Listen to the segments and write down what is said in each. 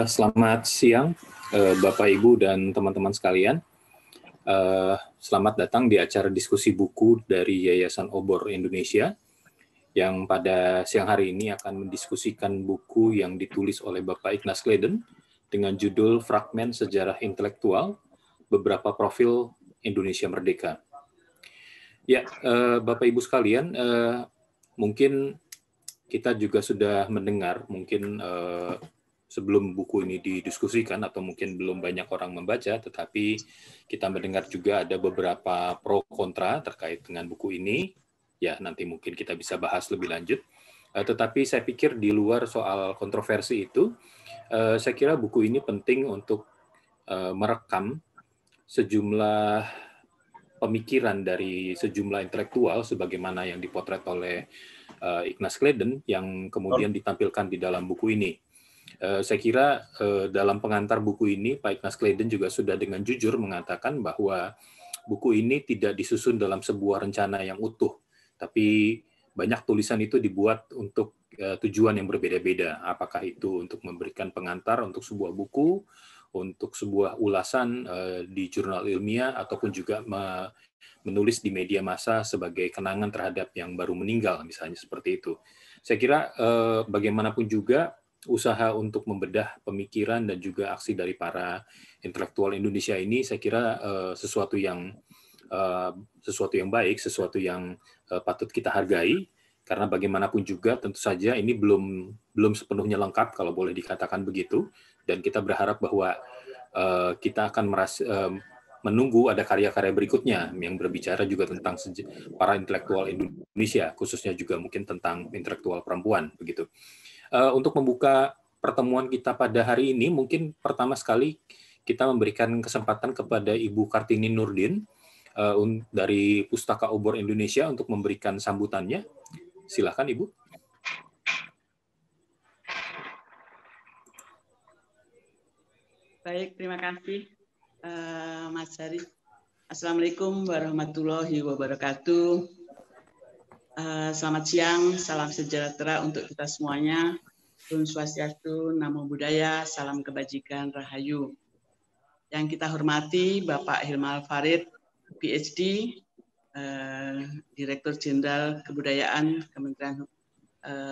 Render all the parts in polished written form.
Selamat siang, Bapak, Ibu, dan teman-teman sekalian. Selamat datang di acara diskusi buku dari Yayasan Obor Indonesia, yang pada siang hari ini akan mendiskusikan buku yang ditulis oleh Bapak Ignas Kleden dengan judul Fragmen Sejarah Intelektual, Beberapa Profil Indonesia Merdeka. Ya, Bapak Ibu sekalian, mungkin kita juga sudah mendengar, mungkin sebelum buku ini didiskusikan atau mungkin belum banyak orang membaca, tetapi kita mendengar juga ada beberapa pro kontra terkait dengan buku ini. Ya, nanti mungkin kita bisa bahas lebih lanjut. Tetapi saya pikir di luar soal kontroversi itu, saya kira buku ini penting untuk merekam sejumlah pemikiran dari sejumlah intelektual sebagaimana yang dipotret oleh Ignas Kleden yang kemudian ditampilkan di dalam buku ini. Saya kira dalam pengantar buku ini, Pak Ignas Kleden juga sudah dengan jujur mengatakan bahwa buku ini tidak disusun dalam sebuah rencana yang utuh, tapi banyak tulisan itu dibuat untuk tujuan yang berbeda-beda. Apakah itu untuk memberikan pengantar untuk sebuah buku, untuk sebuah ulasan di jurnal ilmiah, ataupun juga menulis di media massa sebagai kenangan terhadap yang baru meninggal, misalnya seperti itu. Saya kira bagaimanapun juga usaha untuk membedah pemikiran dan juga aksi dari para intelektual Indonesia ini, saya kira sesuatu yang baik, sesuatu yang patut kita hargai, karena bagaimanapun juga tentu saja ini belum sepenuhnya lengkap kalau boleh dikatakan begitu, dan kita berharap bahwa kita akan menunggu ada karya-karya berikutnya yang berbicara juga tentang para intelektual Indonesia, khususnya juga mungkin tentang intelektual perempuan begitu. Untuk membuka pertemuan kita pada hari ini, mungkin pertama sekali kita memberikan kesempatan kepada Ibu Kartini Nurdin dari Pustaka Obor Indonesia untuk memberikan sambutannya. Silakan, Ibu. Baik, terima kasih, Mas Hari. Assalamualaikum warahmatullahi wabarakatuh. Selamat siang, salam sejahtera untuk kita semuanya. Om Swastiastu, Namo Buddhaya, salam kebajikan, Rahayu. Yang kita hormati Bapak Hilmal Farid, PhD, Direktur Jenderal Kebudayaan Kementerian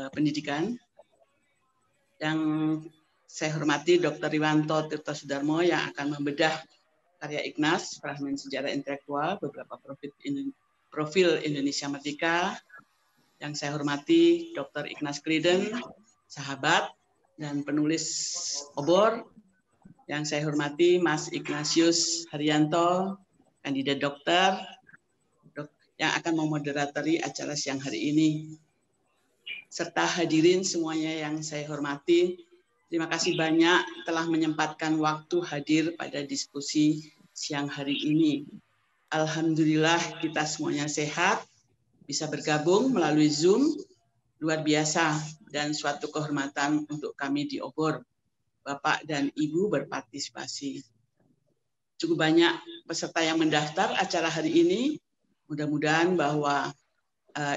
Pendidikan. Yang saya hormati Dr. Riwanto Tirto Sudarmo yang akan membedah karya Ignas, Fragmen Sejarah Intelektual, Beberapa Profil Indonesia Merdeka. Yang saya hormati Dr. Ignas Kleden, sahabat dan penulis Obor. Yang saya hormati Mas Ignatius Haryanto, kandidat dokter, yang akan memoderatori acara siang hari ini. Serta hadirin semuanya yang saya hormati, terima kasih banyak telah menyempatkan waktu hadir pada diskusi siang hari ini. Alhamdulillah kita semuanya sehat, bisa bergabung melalui Zoom, luar biasa dan suatu kehormatan untuk kami di Obor. Bapak dan Ibu berpartisipasi. Cukup banyak peserta yang mendaftar acara hari ini. Mudah-mudahan bahwa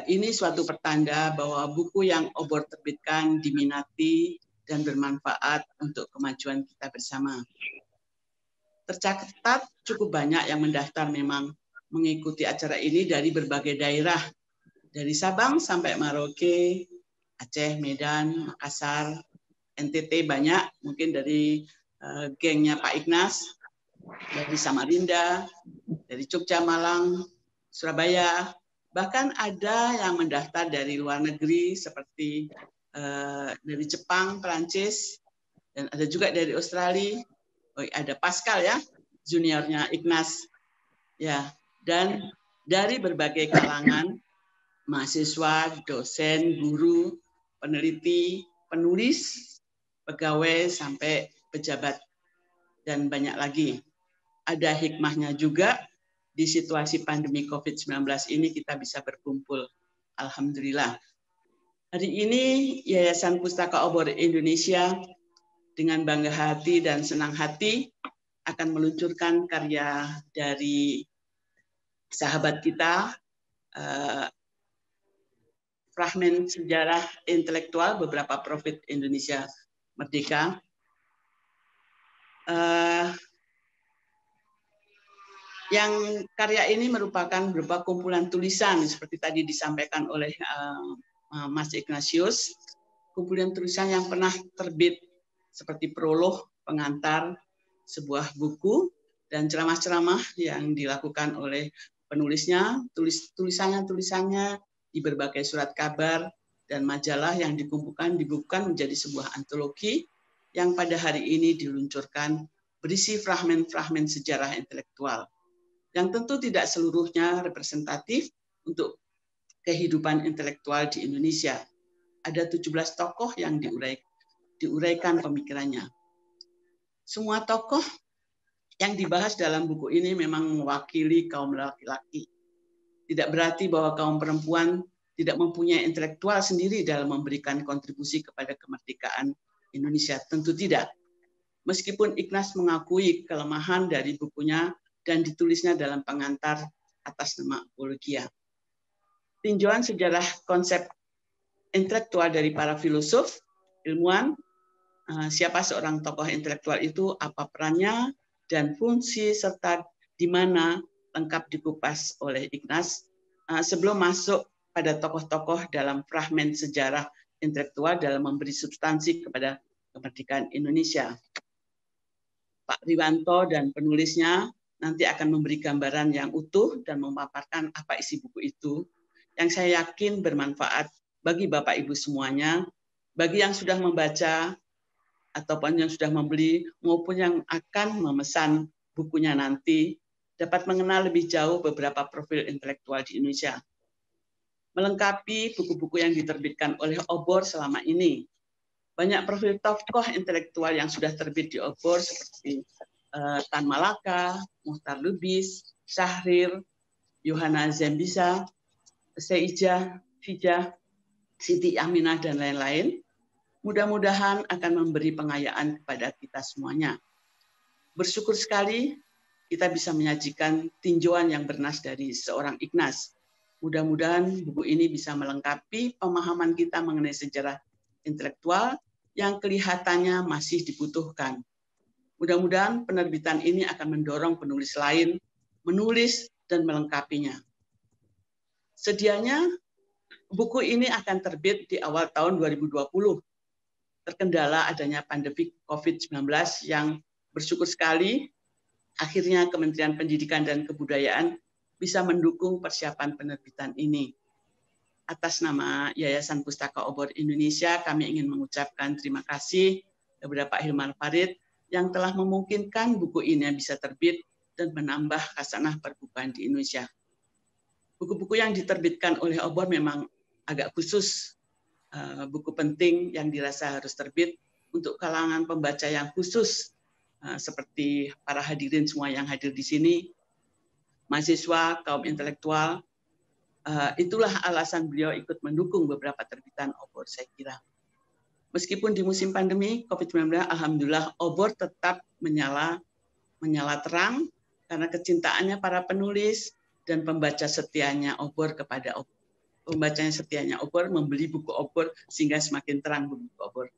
ini suatu pertanda bahwa buku yang Obor terbitkan diminati dan bermanfaat untuk kemajuan kita bersama. Tercatat cukup banyak yang mendaftar memang mengikuti acara ini dari berbagai daerah. Dari Sabang sampai Merauke, Aceh, Medan, Makassar, NTT banyak, mungkin dari gengnya Pak Ignas, dari Samarinda, dari Jogja, Malang, Surabaya, bahkan ada yang mendaftar dari luar negeri seperti dari Jepang, Perancis, dan ada juga dari Australia. Oh, ada Pascal ya, juniornya Ignas, ya, dan dari berbagai kalangan, mahasiswa, dosen, guru, peneliti, penulis, pegawai, sampai pejabat, dan banyak lagi. Ada hikmahnya juga, di situasi pandemi COVID-19 ini kita bisa berkumpul. Alhamdulillah. Hari ini Yayasan Pustaka Obor Indonesia dengan bangga hati dan senang hati akan meluncurkan karya dari sahabat kita, Fragmen Sejarah Intelektual, Beberapa Profil Indonesia Merdeka. Yang karya ini merupakan berupa kumpulan tulisan seperti tadi disampaikan oleh Mas Ignatius, kumpulan tulisan yang pernah terbit seperti prolog, pengantar, sebuah buku, dan ceramah-ceramah yang dilakukan oleh penulisnya, tulisannya di berbagai surat kabar dan majalah yang dibukukan menjadi sebuah antologi yang pada hari ini diluncurkan berisi fragmen-fragmen sejarah intelektual yang tentu tidak seluruhnya representatif untuk kehidupan intelektual di Indonesia. Ada 17 tokoh yang diuraikan pemikirannya. Semua tokoh yang dibahas dalam buku ini memang mewakili kaum laki-laki. Tidak berarti bahwa kaum perempuan tidak mempunyai intelektual sendiri dalam memberikan kontribusi kepada kemerdekaan Indonesia. Tentu tidak. Meskipun Ignaz mengakui kelemahan dari bukunya dan ditulisnya dalam pengantar atas nama Apologia. Tinjauan sejarah konsep intelektual dari para filosof, ilmuwan, siapa seorang tokoh intelektual itu, apa perannya, dan fungsi, serta di mana lengkap dikupas oleh Ignaz sebelum masuk pada tokoh-tokoh dalam fragmen sejarah intelektual dalam memberi substansi kepada kemerdekaan Indonesia. Pak Riwanto dan penulisnya nanti akan memberi gambaran yang utuh dan memaparkan apa isi buku itu, yang saya yakin bermanfaat bagi Bapak Ibu semuanya, bagi yang sudah membaca, ataupun yang sudah membeli, maupun yang akan memesan bukunya nanti, dapat mengenal lebih jauh beberapa profil intelektual di Indonesia. Melengkapi buku-buku yang diterbitkan oleh Obor selama ini. Banyak profil tokoh intelektual yang sudah terbit di Obor seperti Tan Malaka, Muhtar Lubis, Syahrir, Yohana Zembisa, Seijah, Fijah, Siti Aminah, dan lain-lain. Mudah-mudahan akan memberi pengayaan kepada kita semuanya. Bersyukur sekali kita bisa menyajikan tinjauan yang bernas dari seorang Ignaz. Mudah-mudahan buku ini bisa melengkapi pemahaman kita mengenai sejarah intelektual yang kelihatannya masih dibutuhkan. Mudah-mudahan penerbitan ini akan mendorong penulis lain menulis dan melengkapinya. Sedianya buku ini akan terbit di awal tahun 2020. Terkendala adanya pandemi COVID-19 yang bersyukur sekali akhirnya Kementerian Pendidikan dan Kebudayaan bisa mendukung persiapan penerbitan ini. Atas nama Yayasan Pustaka Obor Indonesia, kami ingin mengucapkan terima kasih kepada Pak Hilmar Farid yang telah memungkinkan buku ini bisa terbit dan menambah khasanah perbukuan di Indonesia. Buku-buku yang diterbitkan oleh Obor memang agak khusus, buku penting yang dirasa harus terbit untuk kalangan pembaca yang khusus, seperti para hadirin semua yang hadir di sini, mahasiswa, kaum intelektual. Itulah alasan beliau ikut mendukung beberapa terbitan Obor, saya kira. Meskipun di musim pandemi COVID-19, alhamdulillah Obor tetap menyala terang karena kecintaannya para penulis dan pembaca setianya Obor kepada Obor. Pembacanya setianya Obor membeli buku Obor sehingga semakin terang buku Obor.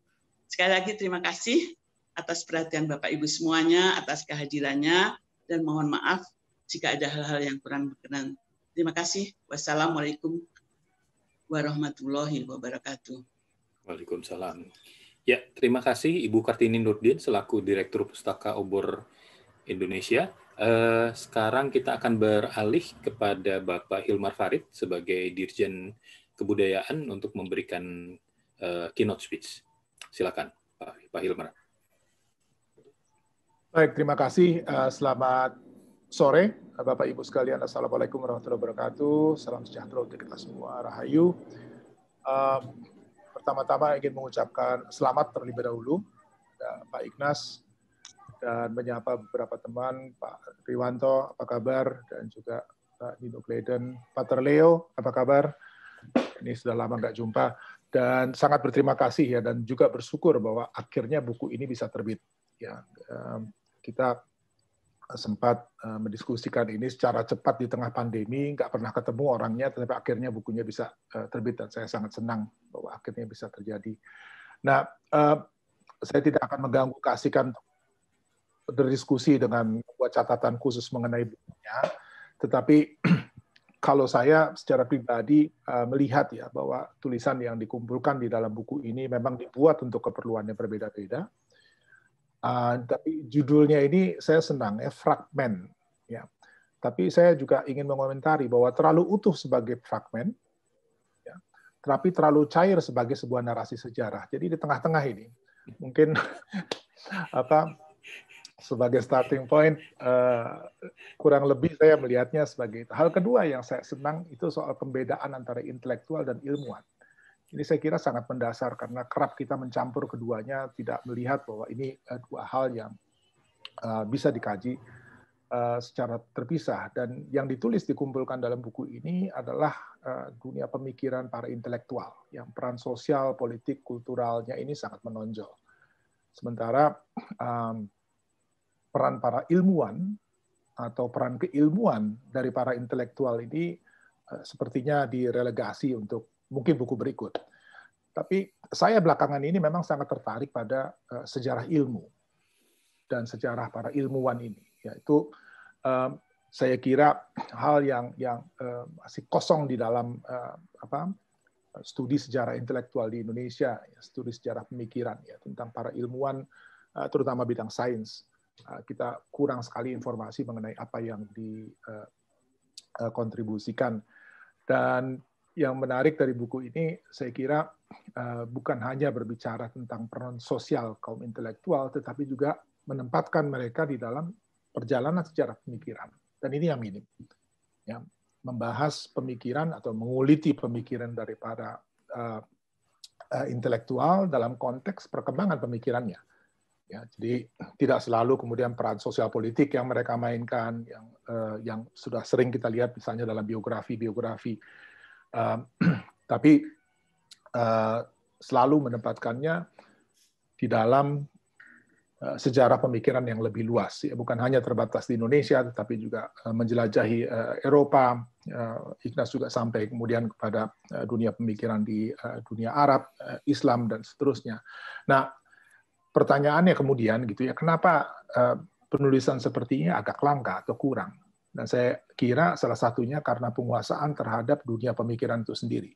Sekali lagi terima kasih atas perhatian Bapak Ibu semuanya, atas kehadirannya, dan mohon maaf jika ada hal-hal yang kurang berkenan. Terima kasih. Wassalamualaikum warahmatullahi wabarakatuh. Waalaikumsalam. Ya, terima kasih Ibu Kartini Nurdin selaku Direktur Pustaka Obor Indonesia. Sekarang kita akan beralih kepada Bapak Hilmar Farid sebagai Dirjen Kebudayaan untuk memberikan keynote speech. Silakan, Pak Hilmar. Baik, terima kasih. Selamat sore, Bapak Ibu sekalian. Assalamualaikum warahmatullahi wabarakatuh. Salam sejahtera untuk kita semua. Rahayu. Pertama-tama ingin mengucapkan selamat terlebih dahulu Pak Ignaz dan menyapa beberapa teman, Pak Riwanto, apa kabar, dan juga Pak Nino Gleden, Pak Leo, apa kabar? Ini sudah lama nggak jumpa dan sangat berterima kasih ya dan juga bersyukur bahwa akhirnya buku ini bisa terbit. Ya, kita sempat mendiskusikan ini secara cepat di tengah pandemi, nggak pernah ketemu orangnya, tetapi akhirnya bukunya bisa terbit dan saya sangat senang bahwa akhirnya bisa terjadi. Nah, saya tidak akan mengganggu keasikan berdiskusi dengan membuat catatan khusus mengenai bukunya, tetapi kalau saya secara pribadi melihat ya bahwa tulisan yang dikumpulkan di dalam buku ini memang dibuat untuk keperluan yang berbeda-beda. Tapi judulnya ini saya senang ya, fragmen. Ya. Tapi saya juga ingin mengomentari bahwa terlalu utuh sebagai fragmen, ya, tapi terlalu cair sebagai sebuah narasi sejarah. Jadi di tengah-tengah ini mungkin sebagai starting point, kurang lebih saya melihatnya sebagai itu. Hal kedua yang saya senang itu soal pembedaan antara intelektual dan ilmuwan. Ini saya kira sangat mendasar karena kerap kita mencampur keduanya, tidak melihat bahwa ini dua hal yang bisa dikaji secara terpisah. Dan yang ditulis dikumpulkan dalam buku ini adalah dunia pemikiran para intelektual, yang peran sosial, politik, kulturalnya ini sangat menonjol. Sementara peran para ilmuwan atau peran keilmuan dari para intelektual ini sepertinya direlegasi untuk mungkin buku berikut. Tapi saya belakangan ini memang sangat tertarik pada sejarah ilmu dan sejarah para ilmuwan ini. Yaitu saya kira hal yang masih kosong di dalam studi sejarah intelektual di Indonesia, studi sejarah pemikiran ya, tentang para ilmuwan, terutama bidang sains. Kita kurang sekali informasi mengenai apa yang dikontribusikan. Dan yang menarik dari buku ini, saya kira bukan hanya berbicara tentang peran sosial kaum intelektual, tetapi juga menempatkan mereka di dalam perjalanan sejarah pemikiran. Dan ini yang minim. Ya, membahas pemikiran atau menguliti pemikiran daripada intelektual dalam konteks perkembangan pemikirannya. Ya, jadi tidak selalu kemudian peran sosial politik yang mereka mainkan, yang sudah sering kita lihat misalnya dalam biografi. Tapi selalu menempatkannya di dalam sejarah pemikiran yang lebih luas, ya, bukan hanya terbatas di Indonesia, tetapi juga menjelajahi Eropa. Ignaz juga sampai kemudian kepada dunia pemikiran di dunia Arab, Islam dan seterusnya. Nah, pertanyaannya kemudian gitu ya, kenapa penulisan seperti ini agak langka atau kurang? Dan saya kira salah satunya karena penguasaan terhadap dunia pemikiran itu sendiri.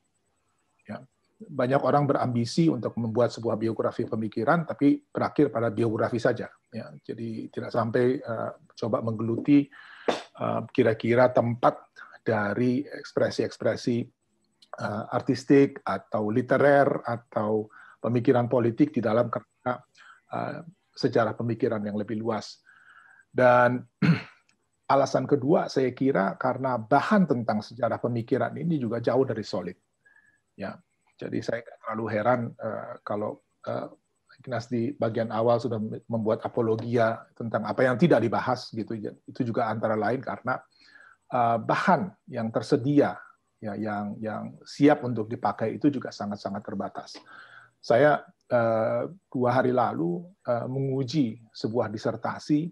Ya. Banyak orang berambisi untuk membuat sebuah biografi pemikiran, tapi berakhir pada biografi saja. Ya. Jadi tidak sampai coba menggeluti kira-kira tempat dari ekspresi-ekspresi artistik atau literer atau pemikiran politik di dalam kerangka sejarah pemikiran yang lebih luas. Dan alasan kedua, saya kira karena bahan tentang sejarah pemikiran ini juga jauh dari solid. Ya, jadi saya tidak terlalu heran kalau Ignaz di bagian awal sudah membuat apologia tentang apa yang tidak dibahas, gitu. Itu juga antara lain karena bahan yang tersedia, ya, yang siap untuk dipakai itu juga sangat-sangat terbatas. Saya 2 hari lalu menguji sebuah disertasi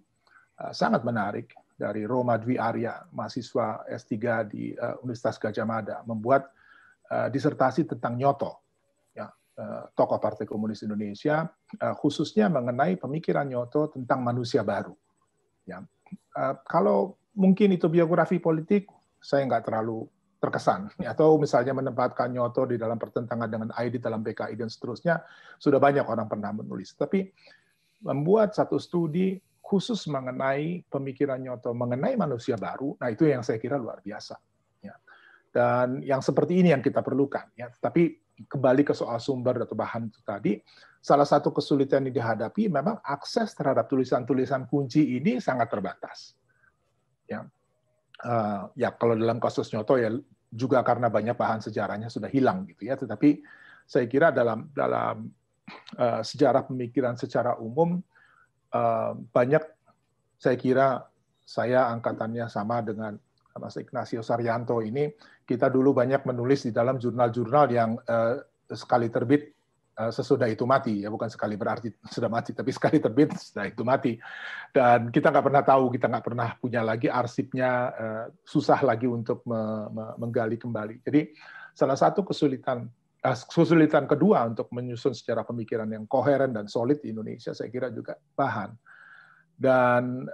sangat menarik dari Roma Dwi Arya, mahasiswa S3 di Universitas Gadjah Mada, membuat disertasi tentang Nyoto, ya, tokoh Partai Komunis Indonesia, khususnya mengenai pemikiran Nyoto tentang manusia baru. Ya. Kalau mungkin itu biografi politik, saya nggak terlalu terkesan. Atau misalnya menempatkan Nyoto di dalam pertentangan dengan Aidit dalam PKI dan seterusnya, sudah banyak orang pernah menulis. Tapi membuat satu studi khusus mengenai pemikiran Nyoto, mengenai manusia baru, nah itu yang saya kira luar biasa. Ya. Dan yang seperti ini yang kita perlukan. Ya. Tapi kembali ke soal sumber atau bahan itu tadi, salah satu kesulitan yang dihadapi memang akses terhadap tulisan-tulisan kunci ini sangat terbatas. Ya. Ya kalau dalam kasus Nyoto ya juga karena banyak bahan sejarahnya sudah hilang gitu ya. Tetapi saya kira dalam sejarah pemikiran secara umum banyak, saya kira saya angkatannya sama dengan Mas Ignacio Saryanto ini, kita dulu banyak menulis di dalam jurnal-jurnal yang sekali terbit sesudah itu mati, ya bukan sekali berarti sudah mati, tapi sekali terbit sudah itu mati. Dan kita nggak pernah tahu, kita nggak pernah punya lagi arsipnya, susah lagi untuk menggali kembali. Jadi salah satu kesulitan kedua untuk menyusun sejarah pemikiran yang koheren dan solid di Indonesia, saya kira juga bahan. Dan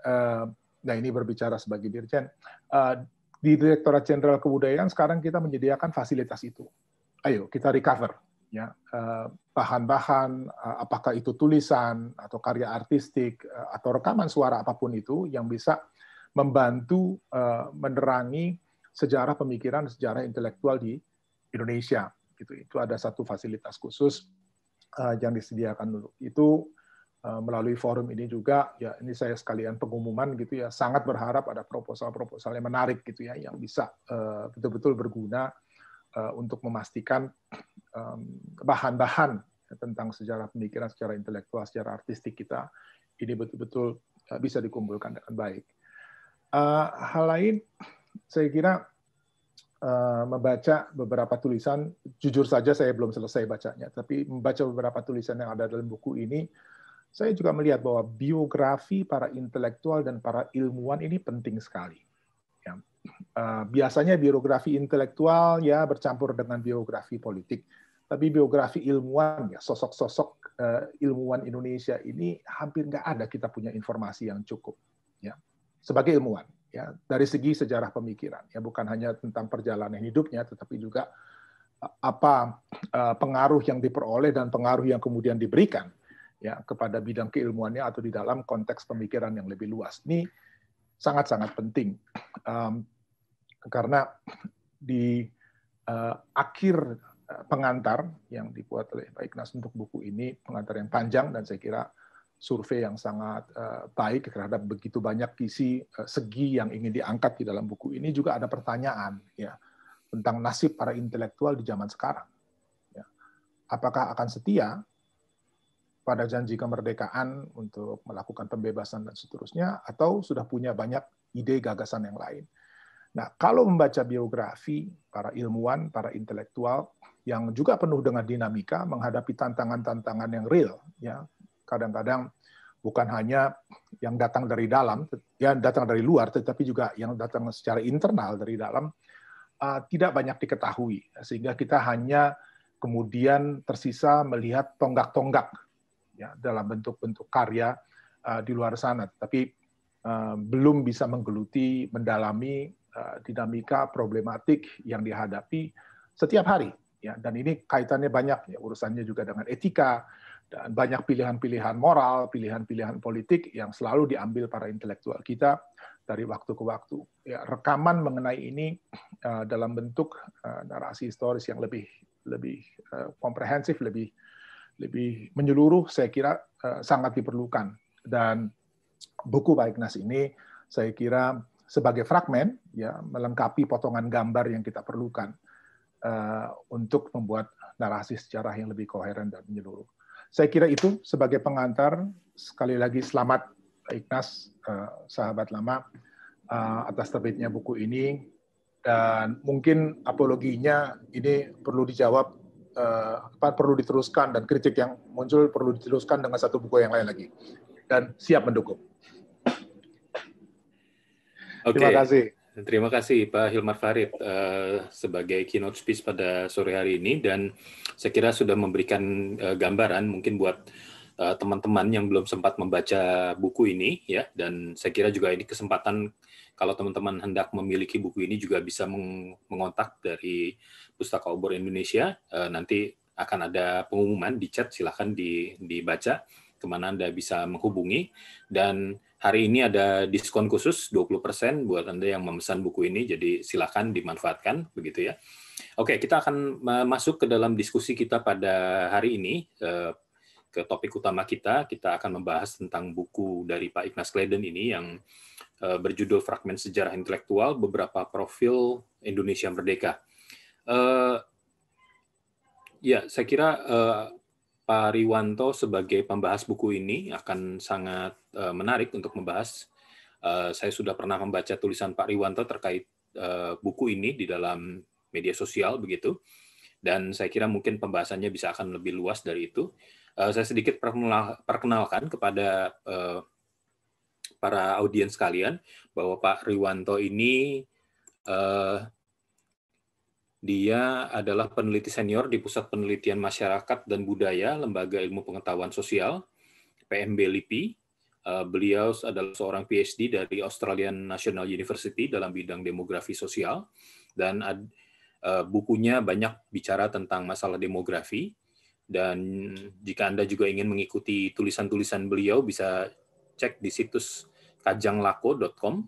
nah ini berbicara sebagai Dirjen, di Direktorat Jenderal Kebudayaan sekarang kita menyediakan fasilitas itu. Ayo kita recover ya bahan-bahan, apakah itu tulisan atau karya artistik atau rekaman suara apapun itu yang bisa membantu menerangi sejarah pemikiran, sejarah intelektual di Indonesia. Itu ada satu fasilitas khusus yang disediakan dulu. Itu melalui forum ini juga, ya ini saya sekalian pengumuman gitu ya, sangat berharap ada proposal-proposal yang menarik gitu ya, yang bisa betul-betul berguna untuk memastikan bahan-bahan tentang sejarah pemikiran, secara intelektual, secara artistik kita ini betul-betul bisa dikumpulkan dengan baik. Hal lain, saya kira membaca beberapa tulisan, jujur saja saya belum selesai bacanya, tapi membaca beberapa tulisan yang ada dalam buku ini, saya juga melihat bahwa biografi para intelektual dan para ilmuwan ini penting sekali. Ya. Biasanya biografi intelektual ya bercampur dengan biografi politik, tapi biografi ilmuwan, ya sosok-sosok ilmuwan Indonesia ini hampir nggak ada kita punya informasi yang cukup. Ya. Sebagai ilmuwan, ya dari segi sejarah pemikiran, ya bukan hanya tentang perjalanan hidupnya, tetapi juga apa pengaruh yang diperoleh dan pengaruh yang kemudian diberikan ya kepada bidang keilmuannya atau di dalam konteks pemikiran yang lebih luas. Ini sangat-sangat penting karena di akhir pengantar yang dibuat oleh Pak Ikhnas untuk buku ini, pengantar yang panjang dan saya kira survei yang sangat baik terhadap begitu banyak segi yang ingin diangkat di dalam buku ini, juga ada pertanyaan ya tentang nasib para intelektual di zaman sekarang. Ya. Apakah akan setia pada janji kemerdekaan untuk melakukan pembebasan dan seterusnya, atau sudah punya banyak ide gagasan yang lain. Nah, kalau membaca biografi para ilmuwan, para intelektual yang juga penuh dengan dinamika, menghadapi tantangan-tantangan yang real, ya kadang-kadang bukan hanya yang datang dari dalam, yang datang dari luar, tetapi juga yang datang secara internal dari dalam, tidak banyak diketahui, sehingga kita hanya kemudian tersisa melihat tonggak-tonggak ya dalam bentuk-bentuk karya di luar sana, tapi belum bisa menggeluti, mendalami dinamika problematik yang dihadapi setiap hari. Ya, dan ini kaitannya banyak, ya, urusannya juga dengan etika, dan banyak pilihan-pilihan moral, pilihan-pilihan politik yang selalu diambil para intelektual kita dari waktu ke waktu. Ya, rekaman mengenai ini dalam bentuk narasi historis yang lebih komprehensif, lebih menyeluruh, saya kira sangat diperlukan. Dan buku Pak Ikhnas ini saya kira sebagai fragmen ya melengkapi potongan gambar yang kita perlukan untuk membuat narasi sejarah yang lebih koheren dan menyeluruh. Saya kira itu sebagai pengantar. Sekali lagi selamat Pak Ikhnas, sahabat lama, atas terbitnya buku ini, dan mungkin apologinya ini perlu dijawab, perlu diteruskan, dan kritik yang muncul perlu diteruskan dengan satu buku yang lain lagi, dan siap mendukung. Oke. Terima kasih. Terima kasih Pak Hilmar Farid sebagai keynote speech pada sore hari ini, dan saya kira sudah memberikan gambaran mungkin buat teman-teman yang belum sempat membaca buku ini ya, dan saya kira juga ini kesempatan kalau teman-teman hendak memiliki buku ini juga bisa mengontak dari Pustaka Obor Indonesia. Nanti akan ada pengumuman di chat, silahkan dibaca kemana Anda bisa menghubungi. Dan hari ini ada diskon khusus 20% buat Anda yang memesan buku ini, jadi silahkan dimanfaatkan begitu ya. Oke, kita akan masuk ke dalam diskusi kita pada hari ini. Ke topik utama kita akan membahas tentang buku dari Pak Ikhnas Gledden ini yang berjudul Fragmen Sejarah Intelektual, Beberapa Profil Indonesia Merdeka. Ya, saya kira Pak Riwanto sebagai pembahas buku ini akan sangat menarik untuk membahas. Saya sudah pernah membaca tulisan Pak Riwanto terkait buku ini di dalam media sosial begitu, dan saya kira mungkin pembahasannya bisa akan lebih luas dari itu. Saya sedikit perkenalkan kepada para audiens sekalian bahwa Pak Riwanto ini dia adalah peneliti senior di Pusat Penelitian Masyarakat dan Budaya Lembaga Ilmu Pengetahuan Sosial, PMB LIPI. Beliau adalah seorang PhD dari Australian National University dalam bidang demografi sosial, dan bukunya banyak bicara tentang masalah demografi. Dan jika Anda juga ingin mengikuti tulisan-tulisan beliau, bisa cek di situs kajanglako.com,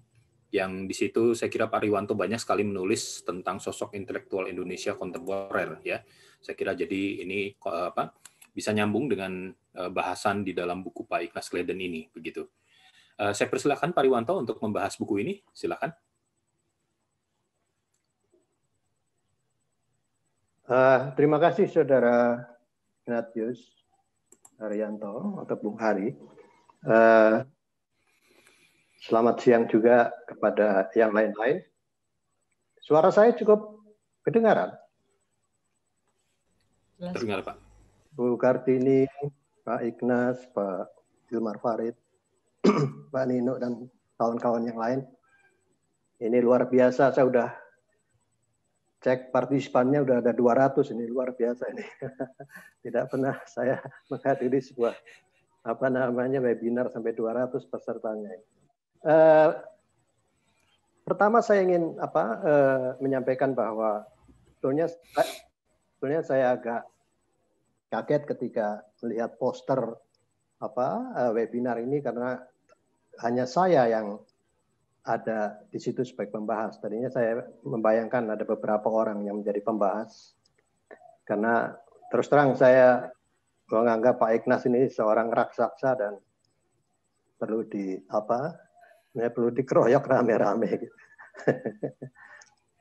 yang di situ saya kira Pak Riwanto banyak sekali menulis tentang sosok intelektual Indonesia kontemporer, ya. Saya kira jadi ini bisa nyambung dengan bahasan di dalam buku Pak Ignas Gledden ini, begitu. Saya persilakan Pak Riwanto untuk membahas buku ini, silakan. Terima kasih Saudara Ignatius Haryanto atau Bung Hari. Selamat siang juga kepada yang lain-lain. Suara saya cukup kedengaran? Terdengar, Pak. Bu Kartini, Pak Ignas, Pak Hilmar Farid, Pak Nino, dan kawan-kawan yang lain. Ini luar biasa, saya udah cek partisipannya udah ada 200, ini luar biasa ini. Tidak pernah saya menghadiri sebuah webinar sampai 200 pesertanya. Pertama saya ingin menyampaikan bahwa sebetulnya saya agak kaget ketika melihat poster webinar ini, karena hanya saya yang ada di situ sebagai pembahas. Tadinya saya membayangkan ada beberapa orang yang menjadi pembahas, karena terus terang saya menganggap Pak Ignas ini seorang raksasa dan perlu dikeroyok rame-rame.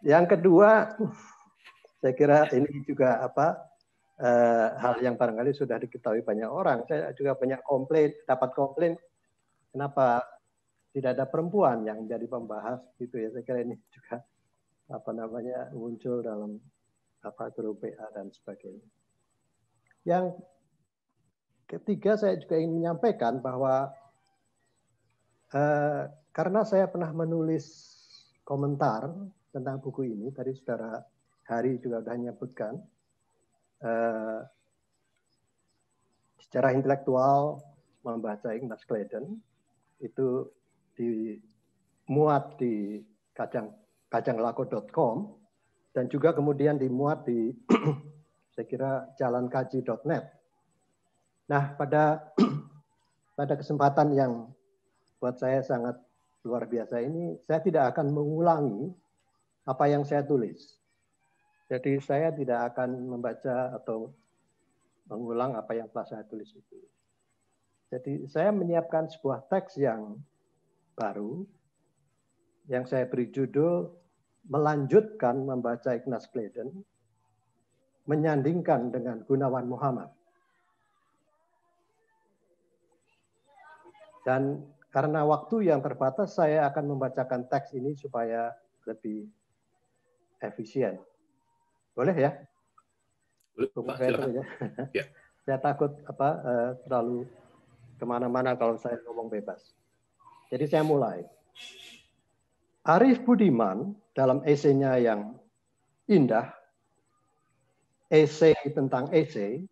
Yang kedua, saya kira ini juga hal yang barangkali sudah diketahui banyak orang. Saya juga dapat komplain kenapa tidak ada perempuan yang menjadi pembahas gitu ya. Saya kira ini juga muncul dalam grup PA dan sebagainya. Yang ketiga, saya juga ingin menyampaikan bahwa karena saya pernah menulis komentar tentang buku ini, tadi Saudara Hari juga sudah menyebutkan, secara intelektual membaca Ignas Gledden itu dimuat di kajanglako.com dan juga kemudian dimuat di saya kira jalankaji.net. Nah, pada kesempatan yang buat saya sangat luar biasa ini, saya tidak akan mengulangi apa yang saya tulis. Jadi saya tidak akan membaca atau mengulang apa yang telah saya tulis itu. Jadi saya menyiapkan sebuah teks yang baru, yang saya beri judul Melanjutkan Membaca Ignas Gledden, Menyandingkan dengan Gunawan Muhammad. Dan karena waktu yang terbatas, saya akan membacakan teks ini supaya lebih efisien. Boleh ya? Boleh, Pak, silakan. Ya. Saya takut terlalu kemana-mana kalau saya ngomong bebas. Jadi saya mulai. Arif Budiman dalam esainya yang indah, esai tentang esai,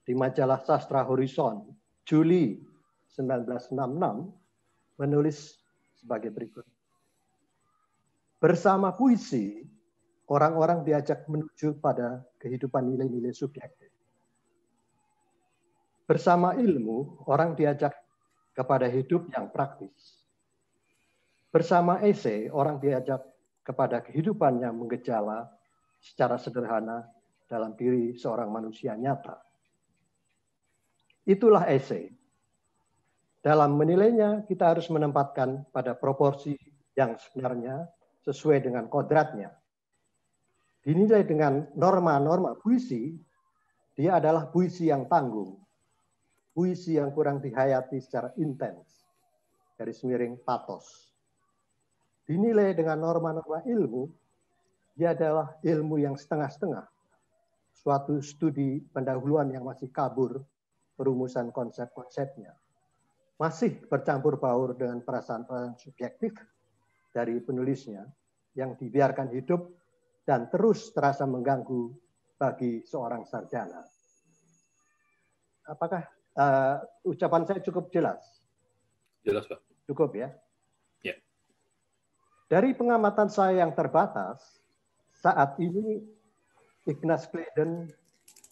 di majalah Sastra Horizon, Juli 1966, menulis sebagai berikut. Bersama puisi, orang-orang diajak menuju pada kehidupan nilai-nilai subjektif. Bersama ilmu, orang diajak kepada hidup yang praktis. Bersama esai, orang diajak kepada kehidupan yang menggejala secara sederhana dalam diri seorang manusia nyata. Itulah esai. Dalam menilainya, kita harus menempatkan pada proporsi yang sebenarnya sesuai dengan kodratnya. Dinilai dengan norma-norma puisi, dia adalah puisi yang tanggung. Puisi yang kurang dihayati secara intens. Garis miring pathos. Dinilai dengan norma-norma ilmu, dia adalah ilmu yang setengah-setengah. Suatu studi pendahuluan yang masih kabur perumusan konsep-konsepnya. Masih bercampur baur dengan perasaan-perasaan subjektif dari penulisnya yang dibiarkan hidup dan terus terasa mengganggu bagi seorang sarjana. Apakah ucapan saya cukup jelas? Jelas, Pak. Cukup ya? Ya. Dari pengamatan saya yang terbatas, saat ini Ignaz Gleeden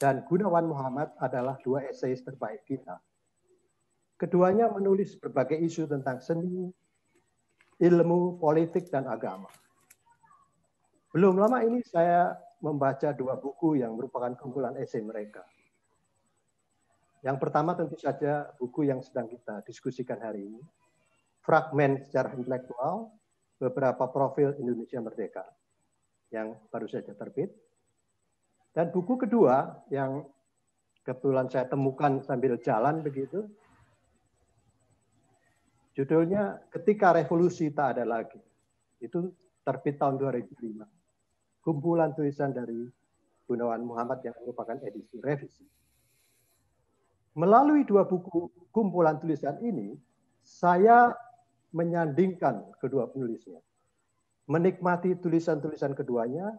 dan Gunawan Muhammad adalah dua eseis terbaik kita. Keduanya menulis berbagai isu tentang seni, ilmu, politik, dan agama. Belum lama ini saya membaca dua buku yang merupakan kumpulan esei mereka. Yang pertama tentu saja buku yang sedang kita diskusikan hari ini, Fragmen Sejarah Intelektual, Beberapa Profil Indonesia Merdeka, yang baru saja terbit. Dan buku kedua yang kebetulan saya temukan sambil jalan begitu, judulnya Ketika Revolusi Tak Ada Lagi. Itu terbit tahun 2005. Kumpulan tulisan dari Gunawan Muhammad yang merupakan edisi revisi. Melalui dua buku kumpulan tulisan ini, saya menyandingkan kedua penulisnya. Menikmati tulisan-tulisan keduanya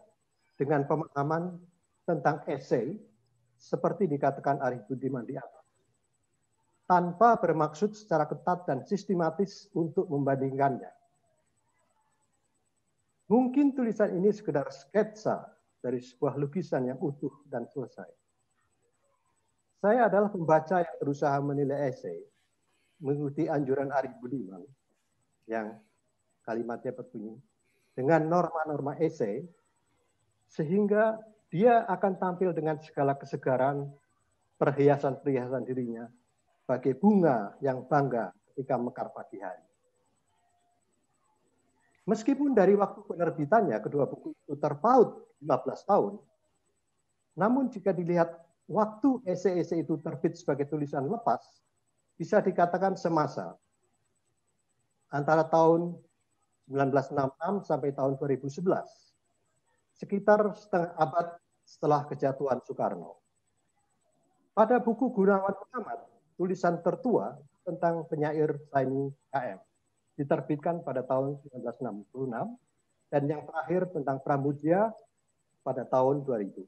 dengan pemahaman tentang esei, seperti dikatakan Arif Budiman di atas, tanpa bermaksud secara ketat dan sistematis untuk membandingkannya. Mungkin tulisan ini sekedar sketsa dari sebuah lukisan yang utuh dan selesai. Saya adalah pembaca yang berusaha menilai esei, mengikuti anjuran Arif Budiman, yang kalimatnya berbunyi, dengan norma-norma esei, sehingga dia akan tampil dengan segala kesegaran, perhiasan-perhiasan dirinya, bagai bunga yang bangga ketika mekar pagi hari. Meskipun dari waktu penerbitannya kedua buku itu terpaut 15 tahun, namun jika dilihat waktu esei-esei itu terbit sebagai tulisan lepas, bisa dikatakan semasa. Antara tahun 1966 sampai tahun 2011, sekitar setengah abad setelah kejatuhan Soekarno. Pada buku Gunawan Muhammad, tulisan tertua tentang penyair Saini KM, diterbitkan pada tahun 1966, dan yang terakhir tentang Pramudia pada tahun 2000.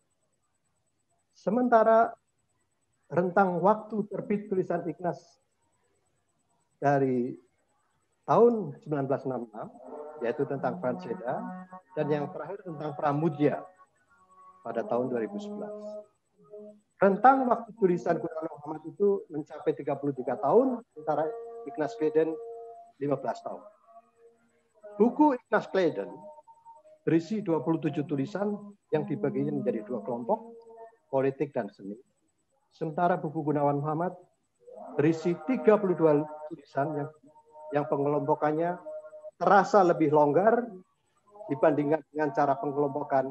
Sementara rentang waktu terbit tulisan Ignaz dari tahun 1966, yaitu tentang Franseda, dan yang terakhir tentang Pramudia pada tahun 2011. Rentang waktu tulisan Gunawan Muhammad itu mencapai 33 tahun, sementara Ignaz Gleeden 15 tahun. Buku Ignaz Gleeden berisi 27 tulisan yang dibagi menjadi dua kelompok, politik dan seni. Sementara buku Gunawan Muhammad berisi 32 tulisan yang pengelompokannya terasa lebih longgar dibandingkan dengan cara pengelompokan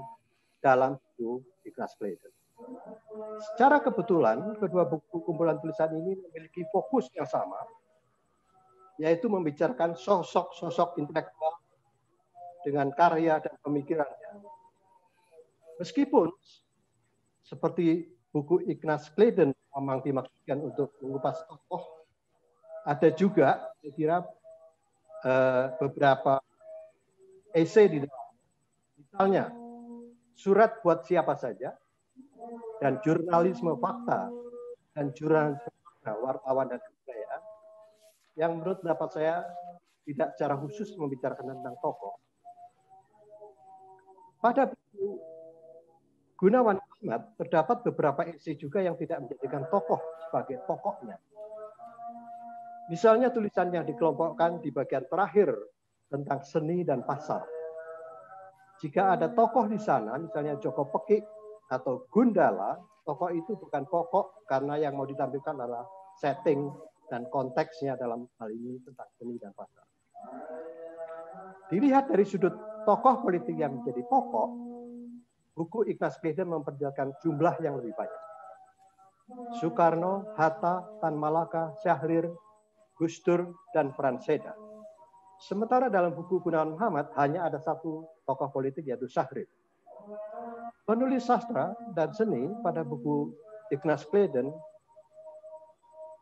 dalam buku Ignaz Gleeden. Secara kebetulan, kedua buku kumpulan tulisan ini memiliki fokus yang sama, yaitu membicarakan sosok-sosok intelektual dengan karya dan pemikirannya. Meskipun seperti buku Ignaz Gleeden memang dimaksudkan untuk mengupas tokoh, ada juga saya kira beberapa esei di dalam. Misalnya, Surat Buat Siapa Saja, dan Jurnalisme Fakta, dan Jurnalisme Wartawan dan Kebudayaan, yang menurut pendapat saya tidak secara khusus membicarakan tentang tokoh. Pada buku Gunawan Muhammad terdapat beberapa esei juga yang tidak menjadikan tokoh sebagai pokoknya. Misalnya tulisan yang dikelompokkan di bagian terakhir tentang seni dan pasar. Jika ada tokoh di sana, misalnya Joko Pekik atau Gundala, tokoh itu bukan pokok karena yang mau ditampilkan adalah setting dan konteksnya dalam hal ini tentang seni dan pasar. Dilihat dari sudut tokoh politik yang menjadi pokok, buku Ignaz Gleeden memperlihatkan jumlah yang lebih banyak. Soekarno, Hatta, Tan Malaka, Syahrir, Gus Dur, dan Franseda. Sementara dalam buku Gunawan Muhammad hanya ada satu tokoh politik, yaitu Syahrir. Penulis sastra dan seni pada buku Ignaz Gleeden,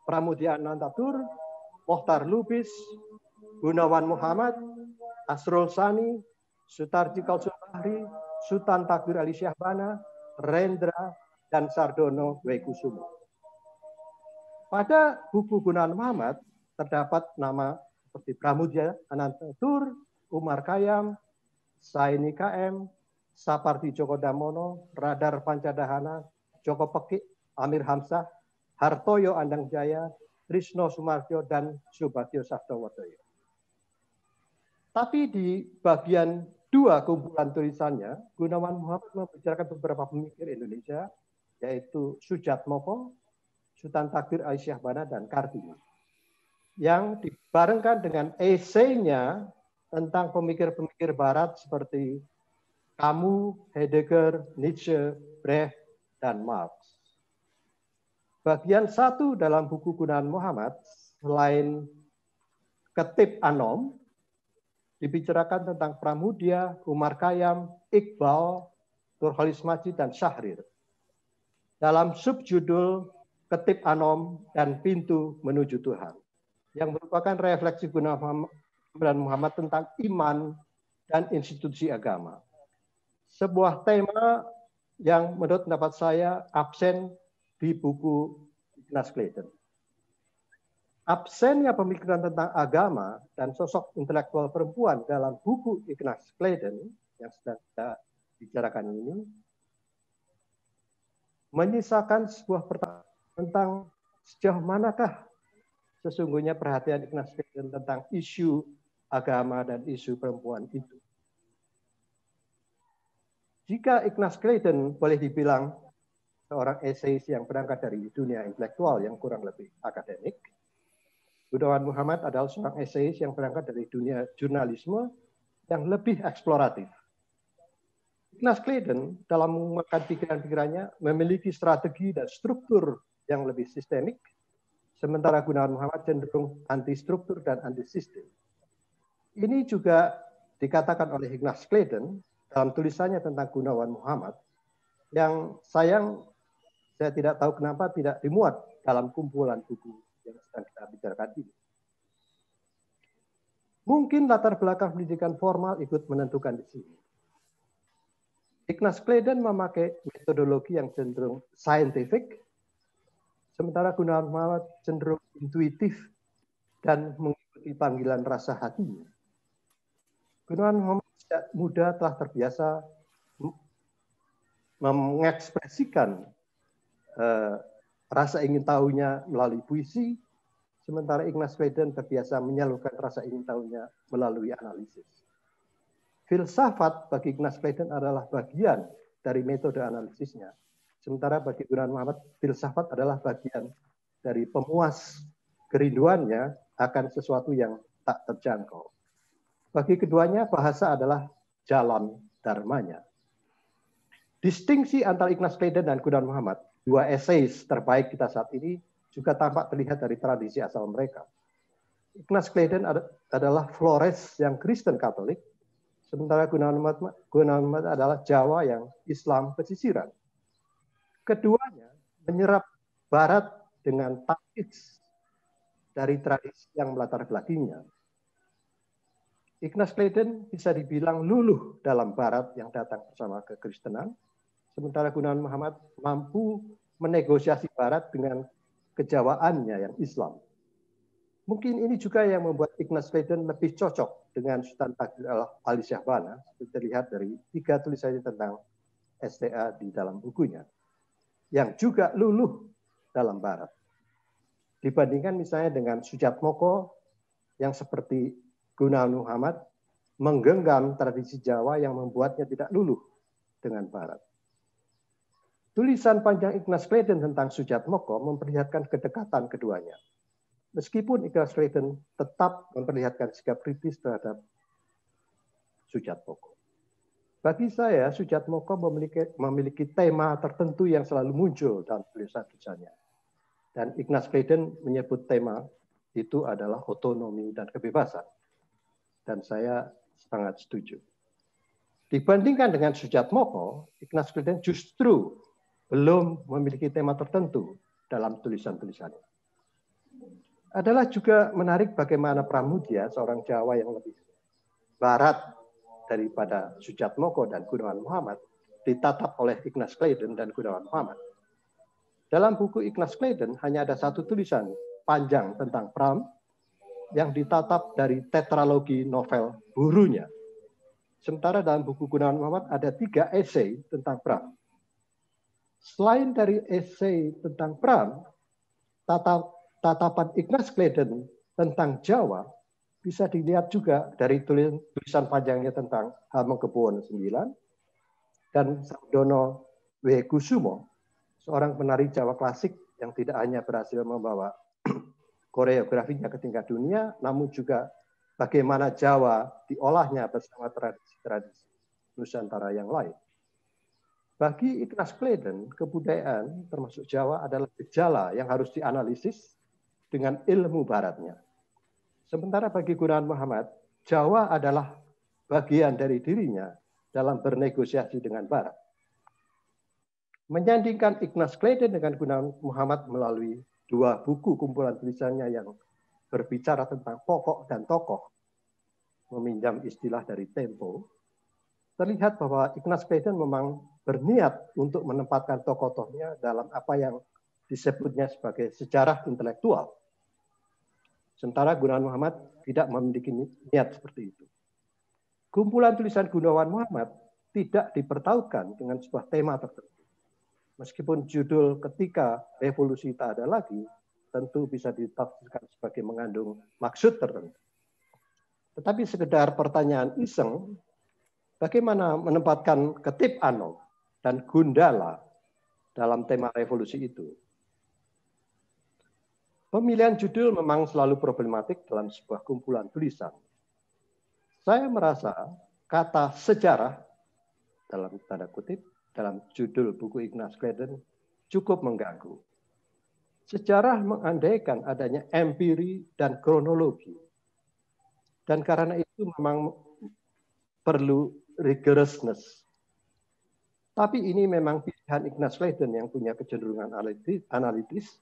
Pramudia Anantatur, Mohtar Lubis, Gunawan Muhammad, Asrul Sani, Sutarji Kausurbahri, Sultan Takdir Ali Syahbana, Rendra, dan Sardono Wekusumo. Pada buku Gunawan Muhammad, terdapat nama seperti Pramudia Anantatur, Umar Khayyam, Saini KM, Sapardi Djoko Damono, Radar Pancadahana, Joko Pekik, Amir Hamzah, Hartoyo Andang Jaya, Trisno Sumarjo, dan Subagio Sabtowardoyo. Tapi di bagian 2 kumpulan tulisannya, Gunawan Muhammad membicarakan beberapa pemikir Indonesia, yaitu Sujatmoko, Sultan Takdir Aisyah Bana, dan Kartini, yang dibarengkan dengan esainya tentang pemikir-pemikir Barat seperti Camus, Heidegger, Nietzsche, Brecht, dan Marx. Bagian 1 dalam buku Gunawan Muhammad, selain Ketib Anom, dibicarakan tentang Pramudia, Umar Khayyam, Iqbal, Nurholis Majid, dan Syahrir. Dalam subjudul Ketib Anom dan Pintu Menuju Tuhan, yang merupakan refleksi Gunawan Muhammad tentang iman dan institusi agama. Sebuah tema yang menurut pendapat saya absen di buku Ignaz Gleeden. Absennya pemikiran tentang agama dan sosok intelektual perempuan dalam buku Ignaz Gleeden yang sedang kita bicarakan ini menyisakan sebuah pertanyaan tentang sejauh manakah sesungguhnya perhatian Ignaz Gleeden tentang isu agama dan isu perempuan itu. Jika Ignaz Gleeden boleh dibilang seorang eseis yang berangkat dari dunia intelektual yang kurang lebih akademik, Gunawan Muhammad adalah seorang eseis yang berangkat dari dunia jurnalisme yang lebih eksploratif. Ignaz Gleeden dalam mengungkapkan pikiran-pikirannya memiliki strategi dan struktur yang lebih sistemik, sementara Gunawan Muhammad cenderung anti-struktur dan anti-sistem. Ini juga dikatakan oleh Ignaz Gleeden dalam tulisannya tentang Gunawan Muhammad, yang sayang saya tidak tahu kenapa tidak dimuat dalam kumpulan buku yang sedang kita bicarakan ini. Mungkin latar belakang pendidikan formal ikut menentukan di sini. Ignaz Gleeden memakai metodologi yang cenderung scientific, sementara Gunawan Muhammad cenderung intuitif dan mengikuti panggilan rasa hatinya. Gunawan Muhammad sejak muda telah terbiasa mengekspresikan rasa ingin tahunya melalui puisi, sementara Ignaz Gleeden terbiasa menyalurkan rasa ingin tahunya melalui analisis. Filsafat bagi Ignaz Gleeden adalah bagian dari metode analisisnya, sementara bagi Gunawan Muhammad, filsafat adalah bagian dari pemuas kerinduannya akan sesuatu yang tak terjangkau. Bagi keduanya, bahasa adalah jalan dharmanya. Distingsi antara Ignaz Gleeden dan Gunawan Muhammad, 2 eseis terbaik kita saat ini, juga tampak terlihat dari tradisi asal mereka. Ignaz Gleeden adalah Flores yang Kristen Katolik, sementara Gunawan Muhammad adalah Jawa yang Islam pesisiran. Keduanya menyerap Barat dengan taklid dari tradisi yang melatar belakanginya. Ignaz Gleeden bisa dibilang luluh dalam Barat yang datang bersama kekristenan, sementara Gunawan Muhammad mampu menegosiasi Barat dengan kejawaannya yang Islam. Mungkin ini juga yang membuat Ignaz Gleeden lebih cocok dengan Sultan Takdir Aisyah Bana, seperti terlihat dari 3 tulisannya tentang STA di dalam bukunya, yang juga luluh dalam Barat. Dibandingkan misalnya dengan Sujatmoko yang seperti Gunawan Muhammad menggenggam tradisi Jawa yang membuatnya tidak luluh dengan Barat. Tulisan panjang Ignaz Gleeden tentang Sujatmoko memperlihatkan kedekatan keduanya. Meskipun Ignaz Gleeden tetap memperlihatkan sikap kritis terhadap Sujatmoko. Bagi saya, Sujatmoko memiliki tema tertentu yang selalu muncul dalam tulisan-tulisannya. Dan Ignaz Gleeden menyebut tema itu adalah otonomi dan kebebasan. Dan saya sangat setuju. Dibandingkan dengan Sujatmoko, Ignaz Gleeden justru belum memiliki tema tertentu dalam tulisan-tulisannya. Adalah juga menarik bagaimana Pramudia, seorang Jawa yang lebih barat daripada Sujatmoko dan Gunawan Muhammad, ditatap oleh Ignaz Gleeden dan Gunawan Muhammad. Dalam buku Ignaz Gleeden hanya ada 1 tulisan panjang tentang Pram, yang ditatap dari tetralogi novel Burunya. Sementara dalam buku Gunawan Muhammad ada 3 esai tentang Pram. Selain dari esai tentang Pram, tatapan Ignaz Gleeden tentang Jawa bisa dilihat juga dari tulisan panjangnya tentang Hamengkubuwono IX dan Sardono W. Kusumo, seorang penari Jawa klasik yang tidak hanya berhasil membawa koreografinya ke tingkat dunia, namun juga bagaimana Jawa diolahnya bersama tradisi-tradisi Nusantara yang lain. Bagi Ignaz Gleeden, kebudayaan termasuk Jawa adalah gejala yang harus dianalisis dengan ilmu baratnya. Sementara bagi Gunawan Muhammad, Jawa adalah bagian dari dirinya dalam bernegosiasi dengan barat. Menyandingkan Ignaz Gleeden dengan Gunawan Muhammad melalui 2 buku kumpulan tulisannya yang berbicara tentang pokok dan tokoh, meminjam istilah dari Tempo, terlihat bahwa Ignaz Gleeden memang berniat untuk menempatkan tokoh-tokohnya dalam apa yang disebutnya sebagai sejarah intelektual. Sementara Gunawan Muhammad tidak memiliki niat seperti itu. Kumpulan tulisan Gunawan Muhammad tidak dipertautkan dengan sebuah tema tertentu. Meskipun judul Ketika Revolusi Tak Ada Lagi tentu bisa ditafsirkan sebagai mengandung maksud tertentu. Tetapi sekedar pertanyaan iseng, bagaimana menempatkan Ketip Anom dan Gundala dalam tema revolusi itu? Pemilihan judul memang selalu problematik dalam sebuah kumpulan tulisan. Saya merasa kata sejarah dalam tanda kutip dalam judul buku Ignaz Gleeden cukup mengganggu. Sejarah mengandaikan adanya empiri dan kronologi. Dan karena itu memang perlu rigorousness. Tapi ini memang pilihan Ignaz Gleeden yang punya kecenderungan analitis,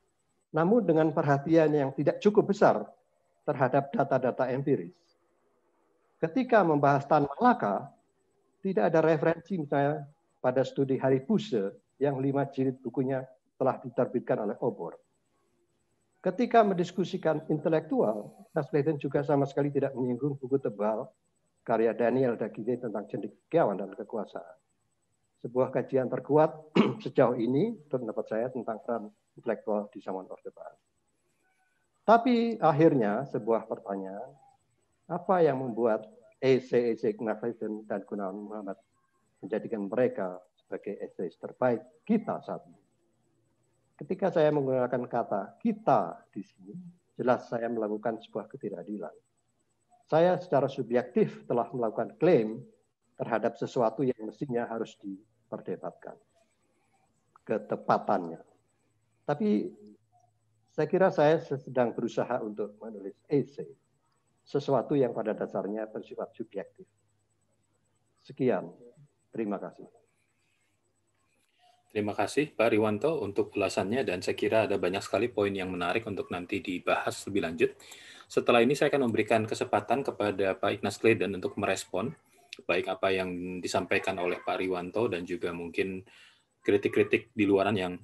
namun dengan perhatian yang tidak cukup besar terhadap data-data empiris. Ketika membahas Tan Malaka, tidak ada referensi misalnya pada studi Hari Puse yang 5 jilid bukunya telah diterbitkan oleh Obor. Ketika mendiskusikan intelektual, Ignaz Gleeden juga sama sekali tidak menyinggung buku tebal karya Daniel Daginge tentang cendekiawan dan kekuasaan. Sebuah kajian terkuat sejauh ini, pendapat saya, tentang peran intelektual di zaman Orde Baru. Tapi akhirnya sebuah pertanyaan, apa yang membuat esai Ignaz Gleeden dan Gunawan Muhammad menjadikan mereka sebagai esai terbaik kita saat ini? Ketika saya menggunakan kata kita di sini, jelas saya melakukan sebuah ketidakadilan. Saya secara subjektif telah melakukan klaim terhadap sesuatu yang mestinya harus diperdebatkan ketepatannya. Tapi saya kira saya sedang berusaha untuk menulis esai, sesuatu yang pada dasarnya bersifat subjektif. Sekian, terima kasih. Terima kasih Pak Riwanto untuk ulasannya, dan saya kira ada banyak sekali poin yang menarik untuk nanti dibahas lebih lanjut. Setelah ini saya akan memberikan kesempatan kepada Pak Ignaz Gleeden untuk merespon baik apa yang disampaikan oleh Pak Riwanto dan juga mungkin kritik-kritik di luaran yang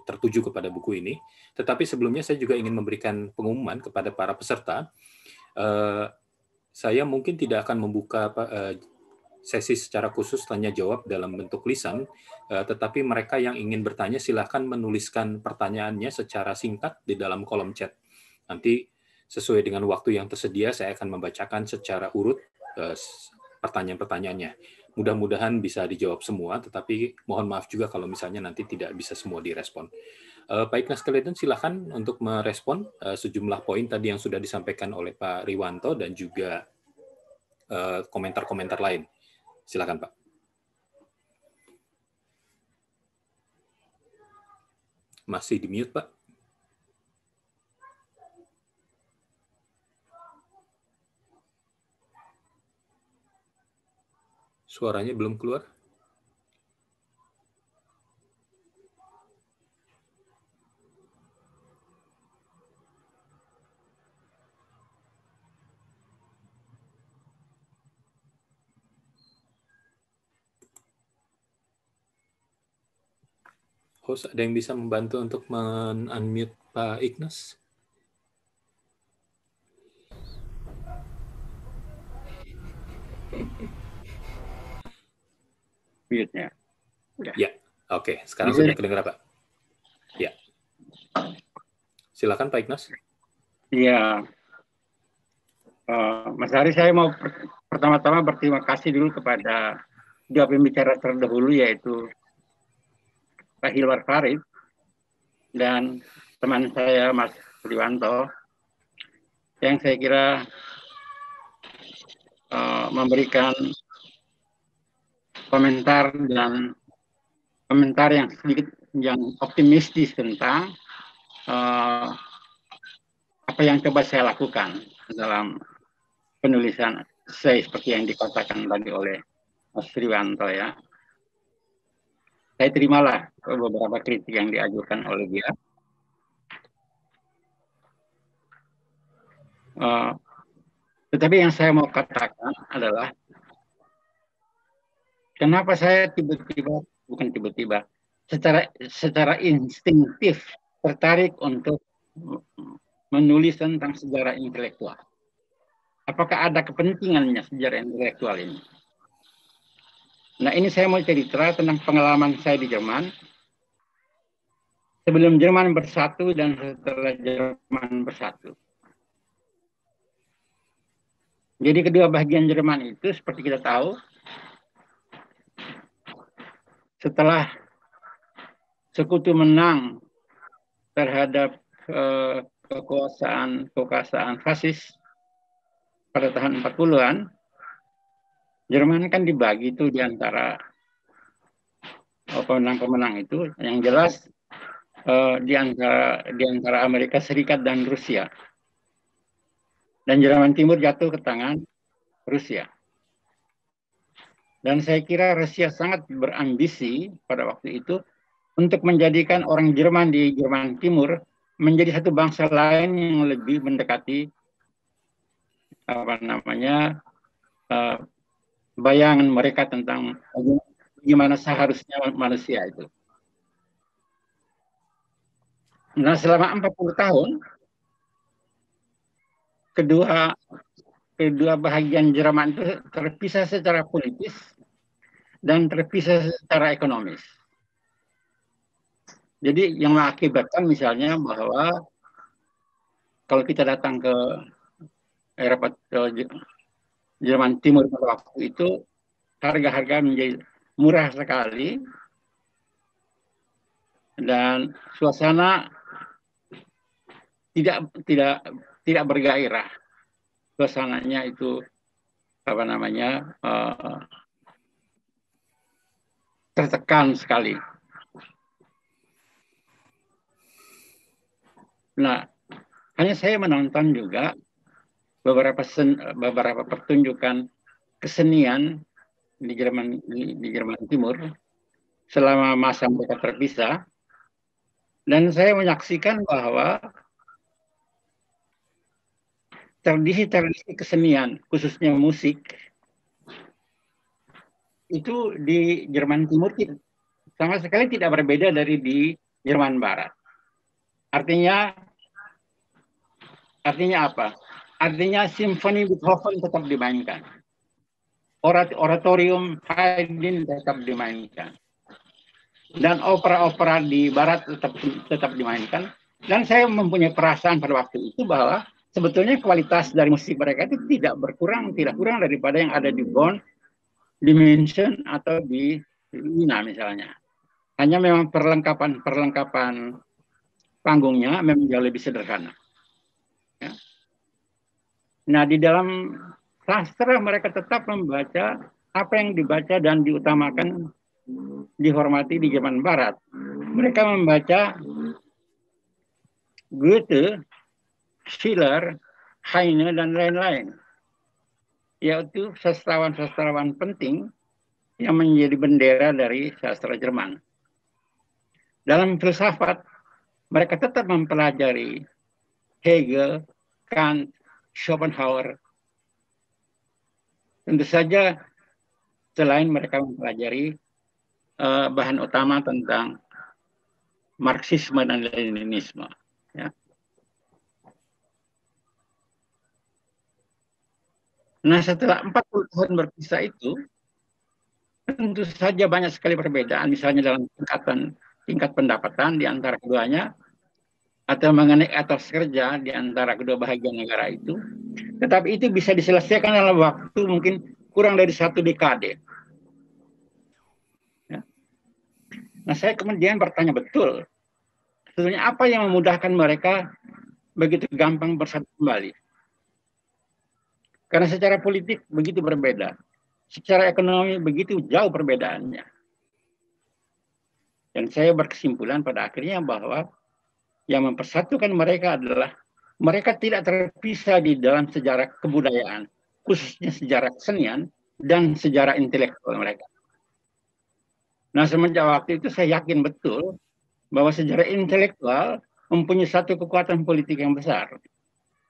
tertuju kepada buku ini. Tetapi sebelumnya saya juga ingin memberikan pengumuman kepada para peserta. Saya mungkin tidak akan membuka sesi secara khusus tanya jawab dalam bentuk lisan, tetapi mereka yang ingin bertanya silahkan menuliskan pertanyaannya secara singkat di dalam kolom chat. Nanti sesuai dengan waktu yang tersedia saya akan membacakan secara urut pertanyaan-pertanyaannya. Mudah-mudahan bisa dijawab semua, tetapi mohon maaf juga kalau misalnya nanti tidak bisa semua direspon. Pak Ignaz Gleeden silahkan untuk merespon sejumlah poin tadi yang sudah disampaikan oleh Pak Riwanto dan juga komentar-komentar lain. Silakan Pak. Masih di mute Pak. Suaranya belum keluar. Host, ada yang bisa membantu untuk men-unmute Pak Ignaz? mute-nya. Ya, oke. Sekarang Jadi, sudah kedengar, Pak. Ya. Silakan Pak Ignas. Iya, Mas Hari, saya mau pertama-tama berterima kasih dulu kepada dua pembicara terdahulu, yaitu Pak Hilwar Farid dan teman saya Mas Riwanto, yang saya kira memberikan komentar yang sedikit yang optimistis tentang apa yang coba saya lakukan dalam penulisan saya seperti yang dikatakan tadi oleh Mas Riwanto ya. Saya terimalah beberapa kritik yang diajukan oleh dia. Tetapi yang saya mau katakan adalah kenapa saya secara instinktif tertarik untuk menulis tentang sejarah intelektual. Apakah ada kepentingannya sejarah intelektual ini? Nah, ini saya mau cerita tentang pengalaman saya di Jerman. Sebelum Jerman bersatu dan setelah Jerman bersatu. Jadi kedua bagian Jerman itu seperti kita tahu, setelah sekutu menang terhadap kekuasaan fasis pada tahun 40-an, Jerman kan dibagi itu di antara pemenang-pemenang itu, yang jelas di antara Amerika Serikat dan Rusia. Dan Jerman Timur jatuh ke tangan Rusia. Dan saya kira Rusia sangat berambisi pada waktu itu untuk menjadikan orang Jerman di Jerman Timur menjadi satu bangsa lain yang lebih mendekati bayangan mereka tentang bagaimana seharusnya manusia itu. Nah, selama 40 tahun kedua bahagian Jerman itu terpisah secara politis dan terpisah secara ekonomis. Jadi yang mengakibatkan misalnya bahwa kalau kita datang ke Eropa, Jerman Timur pada waktu itu, harga-harga menjadi murah sekali dan suasana tidak bergairah. Suasananya itu tertekan sekali. Nah, hanya saya menonton juga beberapa pertunjukan kesenian di Jerman Timur selama masa mereka terpisah, dan saya menyaksikan bahwa tradisi kesenian, khususnya musik, itu di Jerman Timur sama sekali tidak berbeda dari di Jerman Barat. Artinya apa? Artinya simfoni Beethoven tetap dimainkan. Oratorium Haydn tetap dimainkan. Dan opera-opera di Barat tetap dimainkan. Dan saya mempunyai perasaan pada waktu itu bahwa sebetulnya kualitas dari musik mereka itu tidak kurang daripada yang ada di Bonn, di München, atau di Wina misalnya. Hanya memang perlengkapan panggungnya memang jauh lebih sederhana. Ya. Nah, di dalam sastra mereka tetap membaca apa yang dibaca dan diutamakan, dihormati di Jerman Barat. Mereka membaca Goethe, Schiller, Heine, dan lain-lain. Yaitu sastrawan-sastrawan penting yang menjadi bendera dari sastra Jerman. Dalam filsafat, mereka tetap mempelajari Hegel, Kant, Schopenhauer. Tentu saja selain mereka mempelajari bahan utama tentang Marxisme dan Leninisme. Ya. Nah, setelah 40 tahun berpisah itu, tentu saja banyak sekali perbedaan, misalnya dalam tingkat pendapatan di antara keduanya, atau mengenai atas kerja di antara kedua bahagian negara itu. Tetapi itu bisa diselesaikan dalam waktu mungkin kurang dari 1 dekade. Ya. Nah, saya kemudian bertanya betul, sebetulnya apa yang memudahkan mereka begitu gampang bersatu kembali? Karena secara politik begitu berbeda, secara ekonomi begitu jauh perbedaannya. Dan saya berkesimpulan pada akhirnya bahwa yang mempersatukan mereka adalah mereka tidak terpisah di dalam sejarah kebudayaan, khususnya sejarah kesenian dan sejarah intelektual mereka. Nah, semenjak waktu itu saya yakin betul bahwa sejarah intelektual mempunyai satu kekuatan politik yang besar.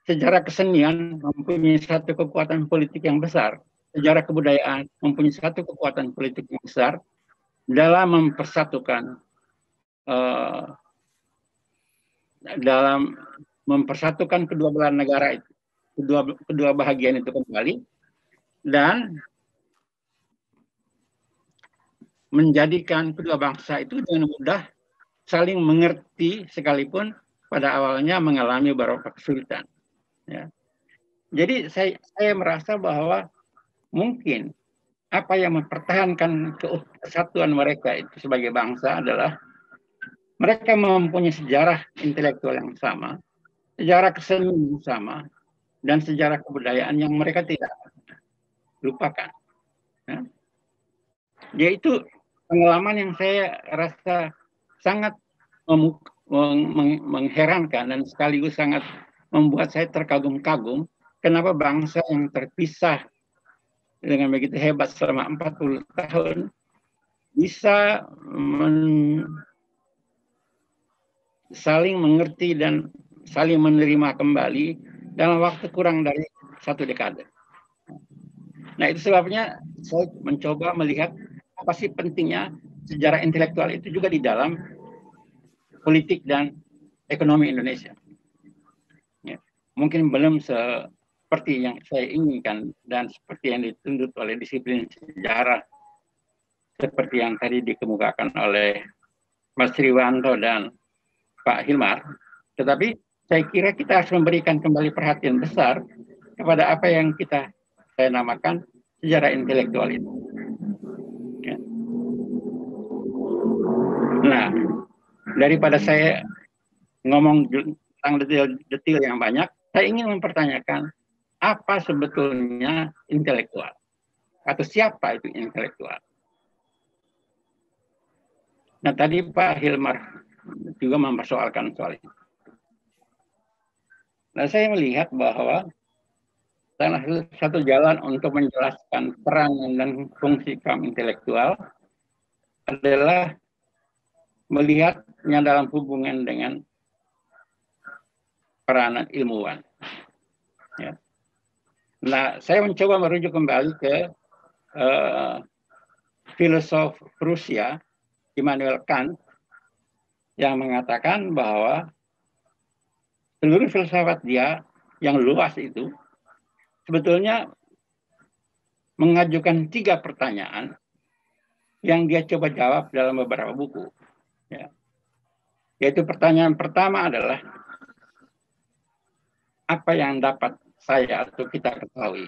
Sejarah kesenian mempunyai satu kekuatan politik yang besar. Sejarah kebudayaan mempunyai satu kekuatan politik yang besar dalam mempersatukan kedua belah negara itu, kedua bahagian itu kembali, dan menjadikan kedua bangsa itu dengan mudah saling mengerti sekalipun pada awalnya mengalami beberapa kesulitan. Ya. Jadi saya merasa bahwa mungkin apa yang mempertahankan kesatuan mereka itu sebagai bangsa adalah mereka mempunyai sejarah intelektual yang sama, sejarah kesenian yang sama, dan sejarah kebudayaan yang mereka tidak lupakan. Ya. Yaitu pengalaman yang saya rasa sangat mengherankan dan sekaligus sangat membuat saya terkagum-kagum kenapa bangsa yang terpisah dengan begitu hebat selama 40 tahun bisa saling mengerti dan saling menerima kembali dalam waktu kurang dari 1 dekade. Nah, itu sebabnya saya mencoba melihat apa sih pentingnya sejarah intelektual itu juga di dalam politik dan ekonomi Indonesia. Ya, mungkin belum seperti yang saya inginkan dan seperti yang dituntut oleh disiplin sejarah seperti yang tadi dikemukakan oleh Mas Triwanto dan Pak Hilmar. Tetapi saya kira kita harus memberikan kembali perhatian besar kepada apa yang saya namakan sejarah intelektual itu. Ya. Nah, daripada saya ngomong tentang detail yang banyak, saya ingin mempertanyakan apa sebetulnya intelektual atau siapa itu intelektual. Nah, tadi Pak Hilmar juga mempersoalkan soal itu. Nah, saya melihat bahwa salah satu jalan untuk menjelaskan peran dan fungsi kaum intelektual adalah melihatnya dalam hubungan dengan peranan ilmuwan. Ya. Nah, saya mencoba merujuk kembali ke filosof Rusia Immanuel Kant yang mengatakan bahwa seluruh filsafat dia yang luas itu sebetulnya mengajukan 3 pertanyaan yang dia coba jawab dalam beberapa buku. Ya. Yaitu pertanyaan pertama adalah apa yang dapat saya atau kita ketahui.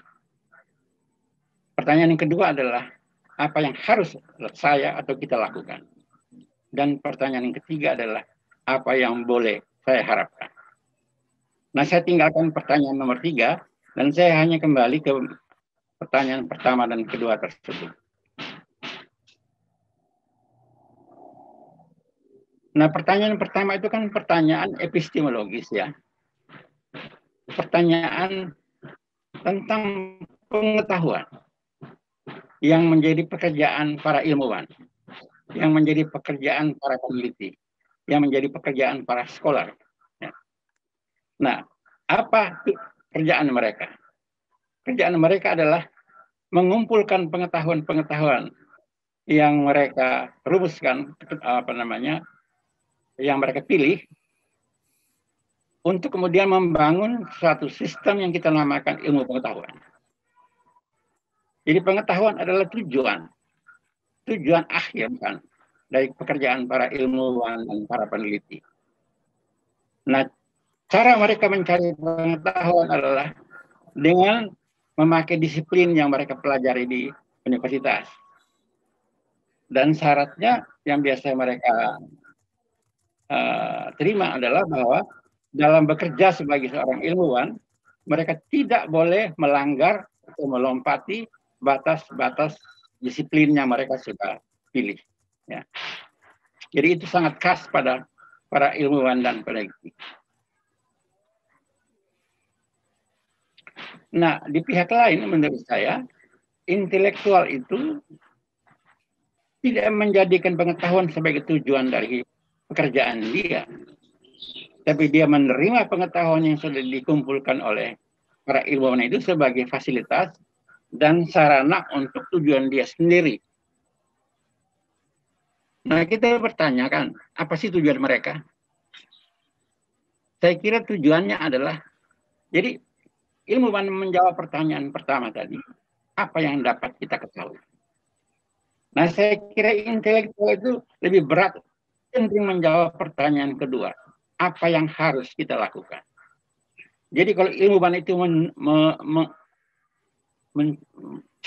Pertanyaan yang kedua adalah apa yang harus saya atau kita lakukan. Dan pertanyaan yang ketiga adalah apa yang boleh saya harapkan. Nah, saya tinggalkan pertanyaan nomor 3 dan saya hanya kembali ke pertanyaan pertama dan kedua tersebut. Nah, pertanyaan pertama itu kan pertanyaan epistemologis ya. Pertanyaan tentang pengetahuan yang menjadi pekerjaan para ilmuwan, yang menjadi pekerjaan para peneliti, yang menjadi pekerjaan para scholar. Ya. Nah, apa kerjaan mereka? Kerjaan mereka adalah mengumpulkan pengetahuan-pengetahuan yang mereka rumuskan, yang mereka pilih, untuk kemudian membangun suatu sistem yang kita namakan ilmu pengetahuan. Jadi pengetahuan adalah tujuan. tujuan akhir kan dari pekerjaan para ilmuwan dan para peneliti. Nah, cara mereka mencari pengetahuan adalah dengan memakai disiplin yang mereka pelajari di universitas. Dan syaratnya yang biasa mereka terima adalah bahwa dalam bekerja sebagai seorang ilmuwan, mereka tidak boleh melanggar atau melompati batas-batas disiplin yang mereka sudah pilih. Ya. Jadi itu sangat khas pada para ilmuwan dan peneliti. Nah, di pihak lain menurut saya, intelektual itu tidak menjadikan pengetahuan sebagai tujuan dari pekerjaan dia. Tapi dia menerima pengetahuan yang sudah dikumpulkan oleh para ilmuwan itu sebagai fasilitas dan sarana untuk tujuan dia sendiri. Nah, kita bertanyakan, apa sih tujuan mereka? Saya kira tujuannya adalah, jadi ilmuwan menjawab pertanyaan pertama tadi, apa yang dapat kita ketahui? Nah, saya kira intelektual itu lebih berat, cenderung menjawab pertanyaan kedua, apa yang harus kita lakukan? Jadi kalau ilmuwan itu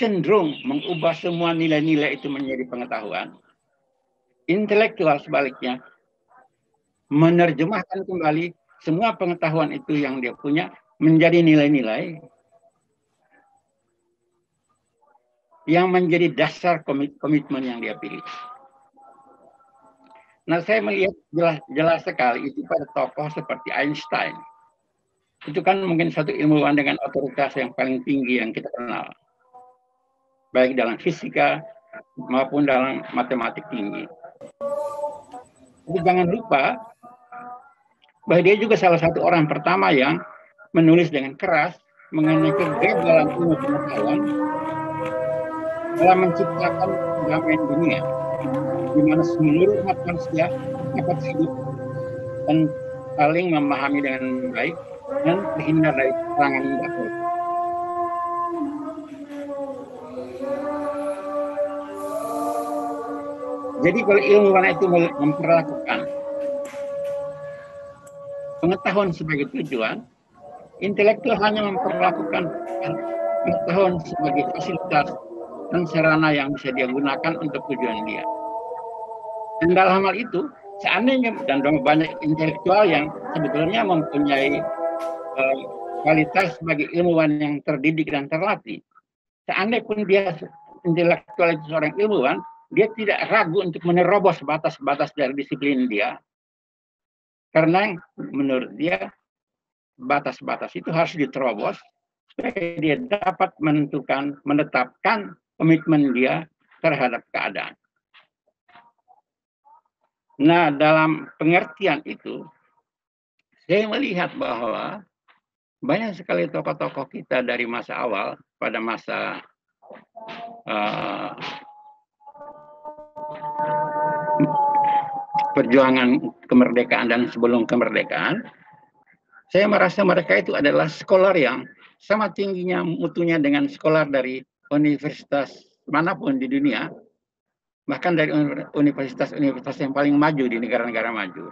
cenderung mengubah semua nilai-nilai itu menjadi pengetahuan, intelektual sebaliknya menerjemahkan kembali semua pengetahuan itu yang dia punya menjadi nilai-nilai yang menjadi dasar komitmen yang dia pilih. Nah, saya melihat jelas sekali itu pada tokoh seperti Einstein. Itu kan mungkin satu ilmuwan dengan otoritas yang paling tinggi yang kita kenal. Baik dalam fisika maupun dalam matematik tinggi. Tapi jangan lupa bahwa dia juga salah satu orang pertama yang menulis dengan keras mengenai kegagalan ilmu pengetahuan dalam menciptakan perdamaian dunia, di mana seluruh umat manusia dapat hidup dan saling memahami dengan baik dan terhindar dari serangan musuh. Jadi kalau ilmuwan itu memperlakukan pengetahuan sebagai tujuan, intelektual hanya memperlakukan pengetahuan sebagai fasilitas dan sarana yang bisa dia gunakan untuk tujuan dia. Dan dalam hal itu, seandainya dan banyak intelektual yang sebetulnya mempunyai kualitas sebagai ilmuwan yang terdidik dan terlatih, seandainya pun dia intelektual itu seorang ilmuwan, dia tidak ragu untuk menerobos batas-batas dari disiplin dia. Karena menurut dia, batas-batas itu harus diterobos supaya dia dapat menetapkan komitmen dia terhadap keadaan. Nah, dalam pengertian itu, saya melihat bahwa banyak sekali tokoh-tokoh kita dari masa awal, pada masa perjuangan kemerdekaan dan sebelum kemerdekaan, saya merasa mereka itu adalah scholar yang sama tingginya mutunya dengan scholar dari universitas manapun di dunia, bahkan dari universitas-universitas yang paling maju di negara-negara maju.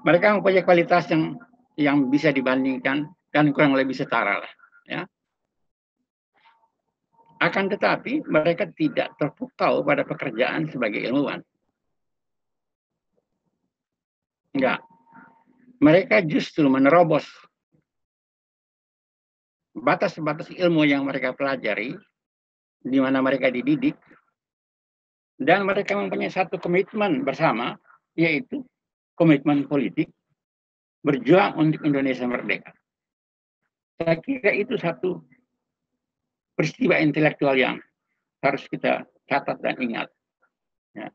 Mereka mempunyai kualitas yang bisa dibandingkan dan kurang lebih setara lah, ya. Akan tetapi mereka tidak terpukau pada pekerjaan sebagai ilmuwan. Enggak. Mereka justru menerobos batas-batas ilmu yang mereka pelajari, di mana mereka dididik, dan mereka mempunyai satu komitmen bersama, yaitu komitmen politik, berjuang untuk Indonesia merdeka. Saya kira itu satu peristiwa intelektual yang harus kita catat dan ingat. Ya.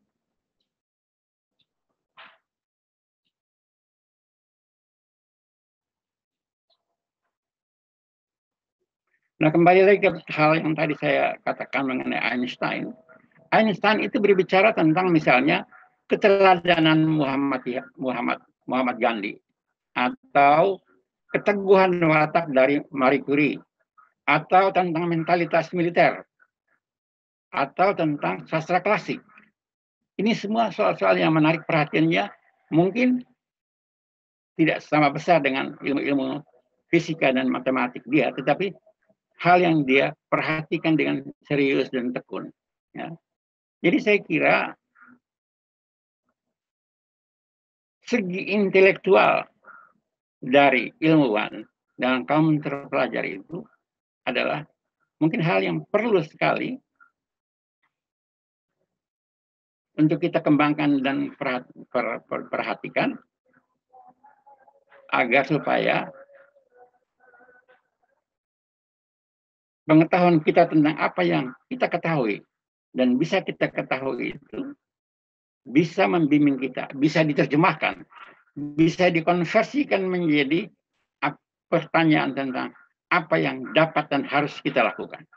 Nah, kembali lagi ke hal yang tadi saya katakan mengenai Einstein. Einstein itu berbicara tentang misalnya keteladanan Muhammad Gandhi, atau keteguhan watak dari Marie Curie, atau tentang mentalitas militer, atau tentang sastra klasik. Ini semua soal-soal yang menarik perhatiannya, mungkin tidak sama besar dengan ilmu-ilmu fisika dan matematik dia, tetapi hal yang dia perhatikan dengan serius dan tekun. Ya. Jadi saya kira segi intelektual dari ilmuwan dan kaum terpelajar itu adalah mungkin hal yang perlu sekali untuk kita kembangkan dan perhatikan agar supaya pengetahuan kita tentang apa yang kita ketahui dan bisa kita ketahui itu bisa membimbing kita, bisa diterjemahkan, bisa dikonversikan menjadi pertanyaan tentang apa yang dapat dan harus kita lakukan.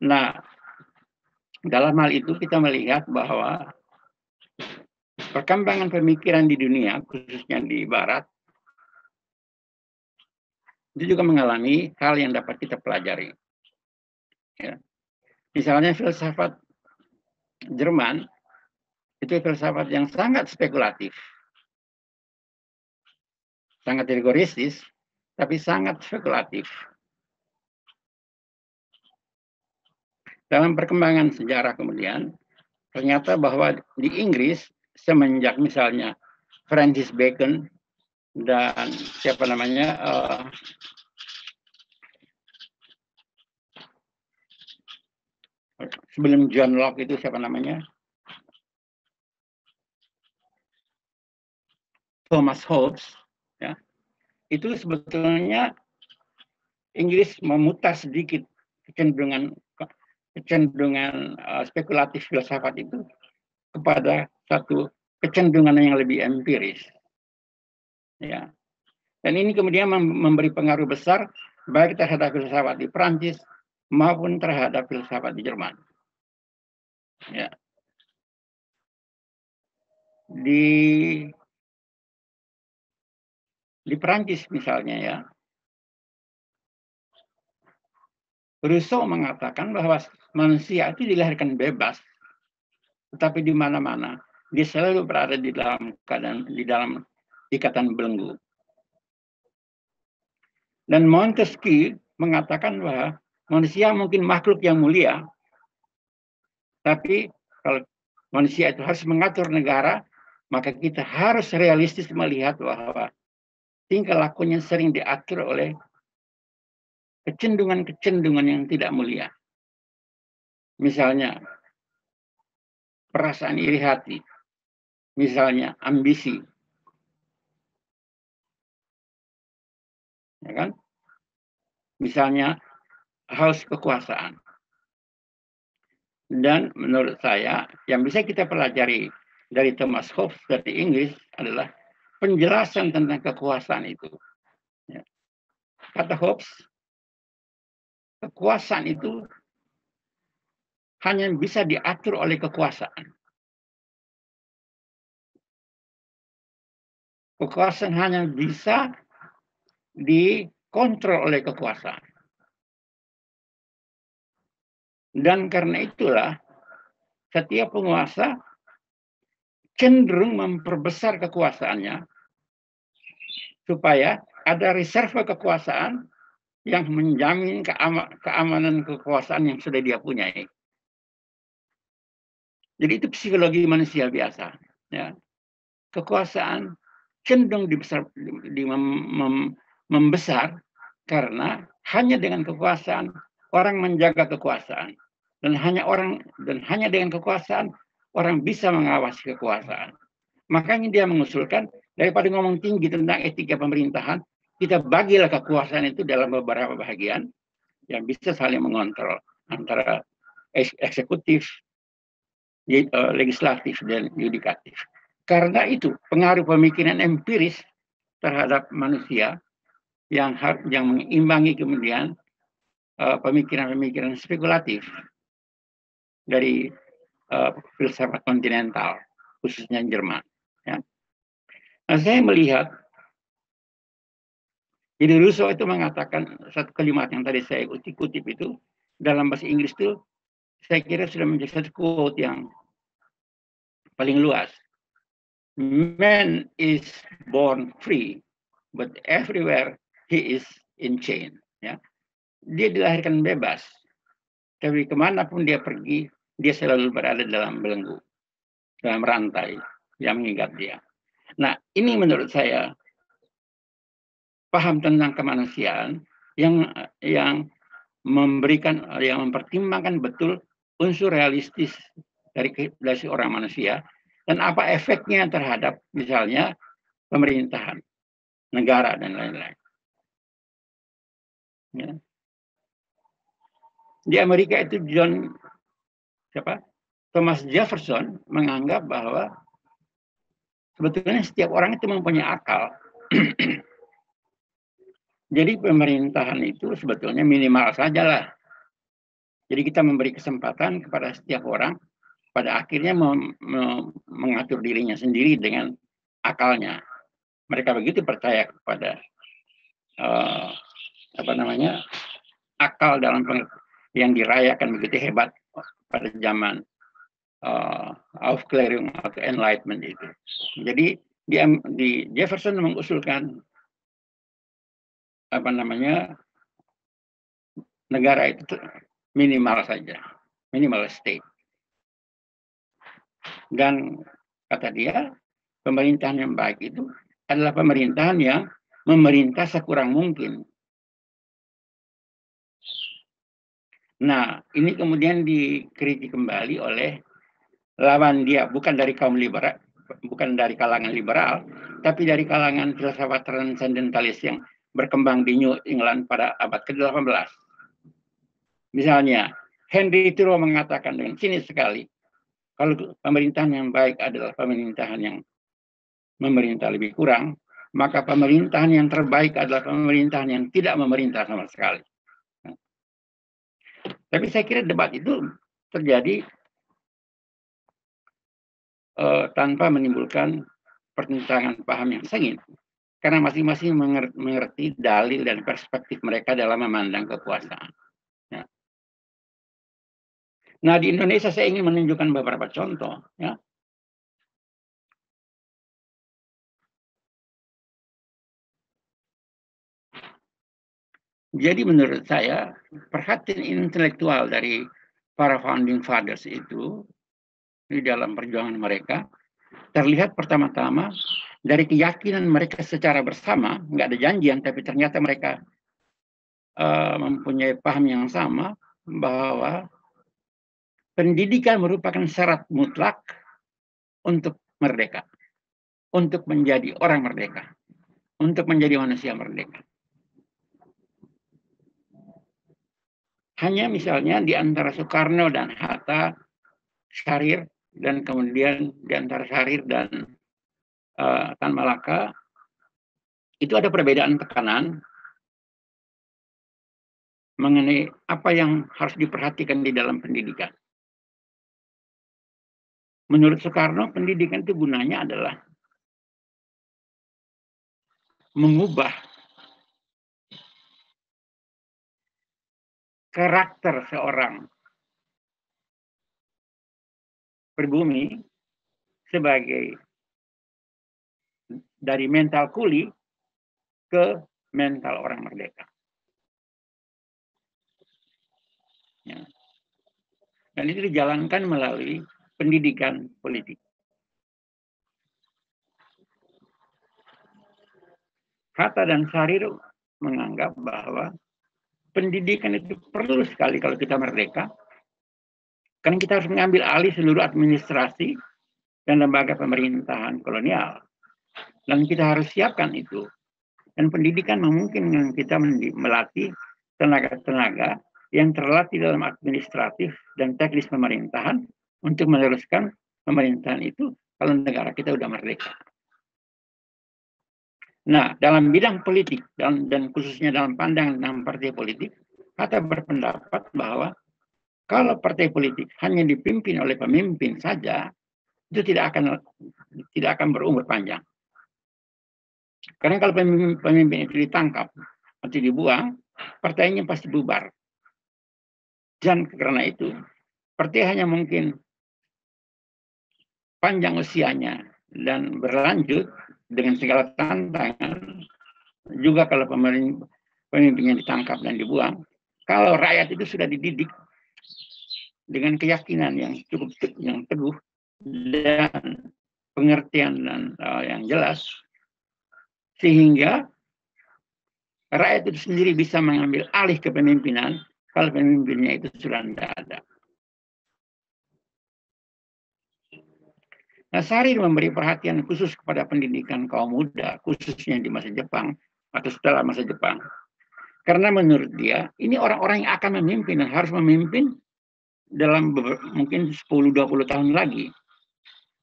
Nah, dalam hal itu kita melihat bahwa perkembangan pemikiran di dunia, khususnya di Barat, itu juga mengalami hal yang dapat kita pelajari. Ya. Misalnya filsafat Jerman, itu filsafat yang sangat spekulatif. Sangat rigoristis, tapi sangat spekulatif. Dalam perkembangan sejarah kemudian, ternyata bahwa di Inggris, semenjak misalnya Francis Bacon dan siapa namanya, sebelum John Locke itu siapa namanya, Thomas Hobbes, ya, itu sebetulnya Inggris memutar sedikit kecenderungan spekulatif filsafat itu kepada satu kecenderungan yang lebih empiris. Ya. Dan ini kemudian memberi pengaruh besar baik terhadap filsafat di Prancis maupun terhadap filsafat di Jerman. Ya. Di Prancis misalnya ya, Rousseau mengatakan bahwa manusia itu dilahirkan bebas, tetapi di mana-mana dia selalu berada di dalam keadaan, di dalam ikatan belenggu. Dan Montesquieu mengatakan bahwa manusia mungkin makhluk yang mulia, tapi kalau manusia itu harus mengatur negara, maka kita harus realistis melihat bahwa tingkah lakunya sering diatur oleh kecenderungan-kecenderungan yang tidak mulia. Misalnya, perasaan iri hati. Misalnya, ambisi. Ya kan? Misalnya, haus kekuasaan. Dan menurut saya, yang bisa kita pelajari dari Thomas Hobbes dari Inggris adalah penjelasan tentang kekuasaan itu. Ya. Kata Hobbes, kekuasaan itu hanya bisa diatur oleh kekuasaan. Kekuasaan hanya bisa dikontrol oleh kekuasaan. Dan karena itulah, setiap penguasa cenderung memperbesar kekuasaannya supaya ada reserve kekuasaan yang menjamin keamanan kekuasaan yang sudah dia punyai. Jadi itu psikologi manusia biasa. Ya. Kekuasaan cenderung membesar karena hanya dengan kekuasaan orang menjaga kekuasaan, dan hanya dengan kekuasaan orang bisa mengawasi kekuasaan. Makanya dia mengusulkan daripada ngomong tinggi tentang etika pemerintahan, kita bagilah kekuasaan itu dalam beberapa bagian yang bisa saling mengontrol antara eksekutif, legislatif, dan yudikatif. Karena itu pengaruh pemikiran empiris terhadap manusia yang mengimbangi kemudian pemikiran-pemikiran spekulatif dari filsafat kontinental, khususnya Jerman. Ya. Nah, saya melihat, jadi Rousseau itu mengatakan satu kalimat yang tadi saya kutip itu, dalam bahasa Inggris itu saya kira sudah menjadi satu quote yang paling luas. Man is born free, but everywhere he is in chain. Ya. Dia dilahirkan bebas, tapi kemanapun dia pergi, dia selalu berada dalam belenggu, dalam rantai yang mengikat dia. Nah, ini menurut saya paham tentang kemanusiaan yang memberikan, yang mempertimbangkan betul unsur realistis dari seorang manusia dan apa efeknya terhadap misalnya pemerintahan, negara dan lain-lain. Ya. Di Amerika itu Thomas Jefferson menganggap bahwa sebetulnya setiap orang itu mempunyai akal. Jadi pemerintahan itu sebetulnya minimal sajalah. Jadi kita memberi kesempatan kepada setiap orang pada akhirnya mengatur dirinya sendiri dengan akalnya. Mereka begitu percaya kepada akal dalam yang dirayakan begitu hebat pada zaman Aufklärung atau Enlightenment itu. Jadi di Jefferson mengusulkan negara itu minimal saja, minimal state. Dan kata dia, pemerintahan yang baik itu adalah pemerintahan yang memerintah sekurang mungkin. Nah, ini kemudian dikritik kembali oleh lawan dia, bukan dari kaum liberal, bukan dari kalangan liberal, tapi dari kalangan filsafat transendentalis yang berkembang di New England pada abad ke-18. Misalnya, Henry Thoreau mengatakan dengan sinis sekali, kalau pemerintahan yang baik adalah pemerintahan yang memerintah lebih kurang, maka pemerintahan yang terbaik adalah pemerintahan yang tidak memerintah sama sekali. Tapi saya kira debat itu terjadi tanpa menimbulkan pertentangan paham yang sengit. Karena masing-masing mengerti dalil dan perspektif mereka dalam memandang kekuasaan. Ya. Nah, di Indonesia saya ingin menunjukkan beberapa contoh. Ya. Jadi menurut saya, perhatian intelektual dari para founding fathers itu di dalam perjuangan mereka terlihat pertama-tama dari keyakinan mereka secara bersama, nggak ada janjian, tapi ternyata mereka mempunyai paham yang sama bahwa pendidikan merupakan syarat mutlak untuk merdeka, untuk menjadi orang merdeka, untuk menjadi manusia merdeka. Hanya misalnya di antara Soekarno dan Hatta, Syahrir, dan kemudian di antara Syahrir dan Tan Malaka, itu ada perbedaan tekanan mengenai apa yang harus diperhatikan di dalam pendidikan. Menurut Soekarno, pendidikan itu gunanya adalah mengubah karakter seorang pribumi sebagai dari mental kuli ke mental orang merdeka. Ya. Dan itu dijalankan melalui pendidikan politik. Hatta dan Syahrir menganggap bahwa pendidikan itu perlu sekali kalau kita merdeka, karena kita harus mengambil alih seluruh administrasi dan lembaga pemerintahan kolonial. Dan kita harus siapkan itu. Dan pendidikan memungkinkan kita melatih tenaga-tenaga yang terlatih dalam administratif dan teknis pemerintahan untuk meneruskan pemerintahan itu kalau negara kita sudah merdeka. Nah, dalam bidang politik dan khususnya dalam pandangan tentang partai politik, Hatta berpendapat bahwa kalau partai politik hanya dipimpin oleh pemimpin saja, itu tidak akan berumur panjang. Karena kalau pemimpin itu ditangkap atau dibuang, partainya pasti bubar. Dan karena itu, seperti hanya mungkin panjang usianya dan berlanjut dengan segala tantangan, juga kalau pemimpinnya ditangkap dan dibuang, kalau rakyat itu sudah dididik dengan keyakinan yang cukup yang teguh dan pengertian dan yang jelas, sehingga rakyat itu sendiri bisa mengambil alih kepemimpinan kalau pemimpinnya itu sudah tidak ada. Nah, Sari memberi perhatian khusus kepada pendidikan kaum muda, khususnya di masa Jepang atau setelah masa Jepang. Karena menurut dia, ini orang-orang yang akan memimpin dan harus memimpin dalam mungkin 10-20 tahun lagi.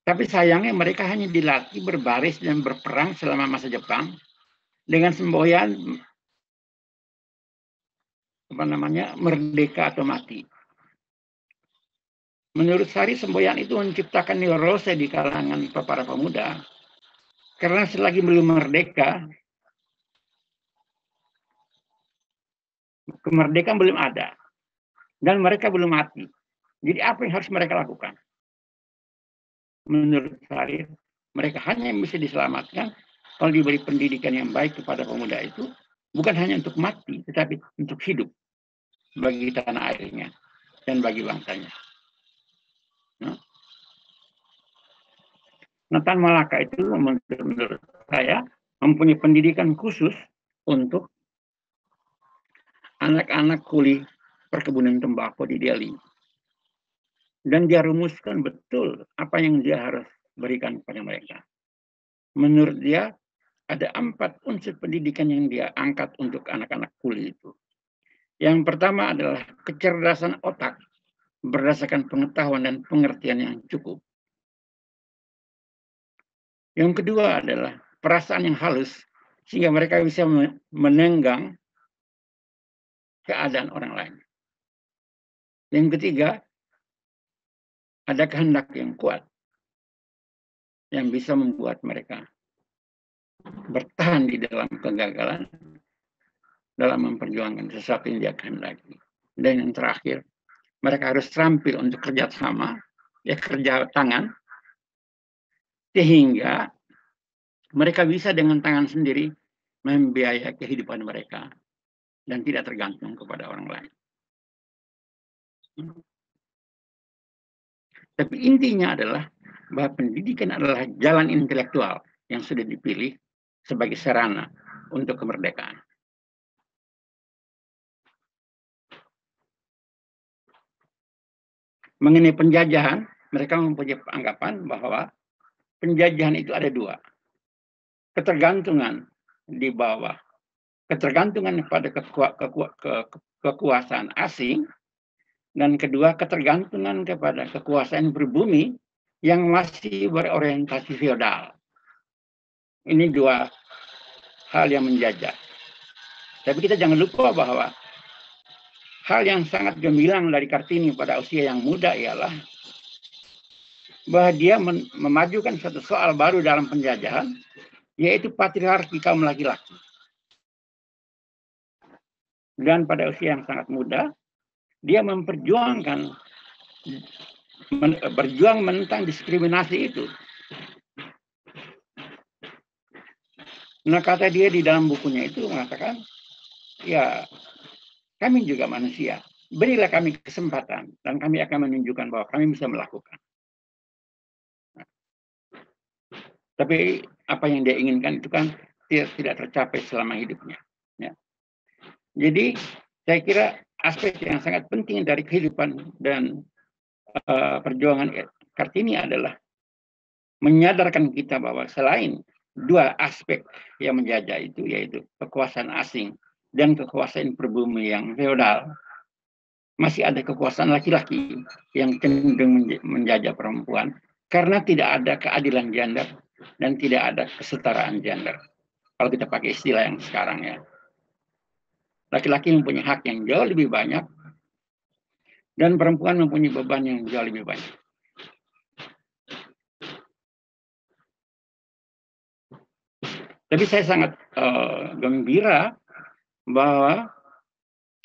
Tapi sayangnya mereka hanya dilatih berbaris dan berperang selama masa Jepang dengan semboyan merdeka atau mati. Menurut Sari, semboyan itu menciptakan neurose di kalangan para pemuda. Karena selagi belum merdeka, kemerdekaan belum ada. Dan mereka belum mati. Jadi apa yang harus mereka lakukan? Menurut Sari, mereka hanya bisa diselamatkan kalau diberi pendidikan yang baik kepada pemuda itu, bukan hanya untuk mati, tetapi untuk hidup bagi tanah airnya dan bagi bangsanya. Nathan Malaka itu menurut saya mempunyai pendidikan khusus untuk anak-anak kuli perkebunan tembakau di Delhi. Dan dia rumuskan betul apa yang dia harus berikan kepada mereka. Menurut dia, ada 4 unsur pendidikan yang dia angkat untuk anak-anak kuli itu. Yang pertama adalah kecerdasan otak berdasarkan pengetahuan dan pengertian yang cukup. Yang kedua adalah perasaan yang halus, sehingga mereka bisa menenggang keadaan orang lain. Yang ketiga, ada kehendak yang kuat, yang bisa membuat mereka bertahan di dalam kegagalan, dalam memperjuangkan sesuatu yang dia kehendaki. Dan yang terakhir, mereka harus terampil untuk kerja sama, ya kerja tangan, sehingga mereka bisa dengan tangan sendiri membiayai kehidupan mereka dan tidak tergantung kepada orang lain. Tapi intinya adalah bahwa pendidikan adalah jalan intelektual yang sudah dipilih sebagai sarana untuk kemerdekaan. Mengenai penjajahan, mereka mempunyai anggapan bahwa penjajahan itu ada 2. Ketergantungan di bawah, ketergantungan pada kekuasaan asing, dan kedua, ketergantungan kepada kekuasaan berbumi yang masih berorientasi feodal. Ini 2 hal yang menjajah. Tapi kita jangan lupa bahwa hal yang sangat gemilang dari Kartini pada usia yang muda ialah bahwa dia memajukan suatu soal baru dalam penjajahan, yaitu patriarki kaum laki-laki. Dan pada usia yang sangat muda, dia berjuang menentang diskriminasi itu. Nah, kata dia di dalam bukunya itu mengatakan, ya kami juga manusia, berilah kami kesempatan dan kami akan menunjukkan bahwa kami bisa melakukan. Tapi apa yang dia inginkan itu kan tidak tercapai selama hidupnya. Ya. Jadi saya kira aspek yang sangat penting dari kehidupan dan perjuangan Kartini adalah menyadarkan kita bahwa selain 2 aspek yang menjajah itu, yaitu kekuasaan asing dan kekuasaan pribumi yang feodal, masih ada kekuasaan laki-laki yang cenderung menjajah perempuan karena tidak ada keadilan gender dan tidak ada kesetaraan gender. Kalau kita pakai istilah yang sekarang ya. Laki-laki mempunyai hak yang jauh lebih banyak dan perempuan mempunyai beban yang jauh lebih banyak. Tapi saya sangat gembira bahwa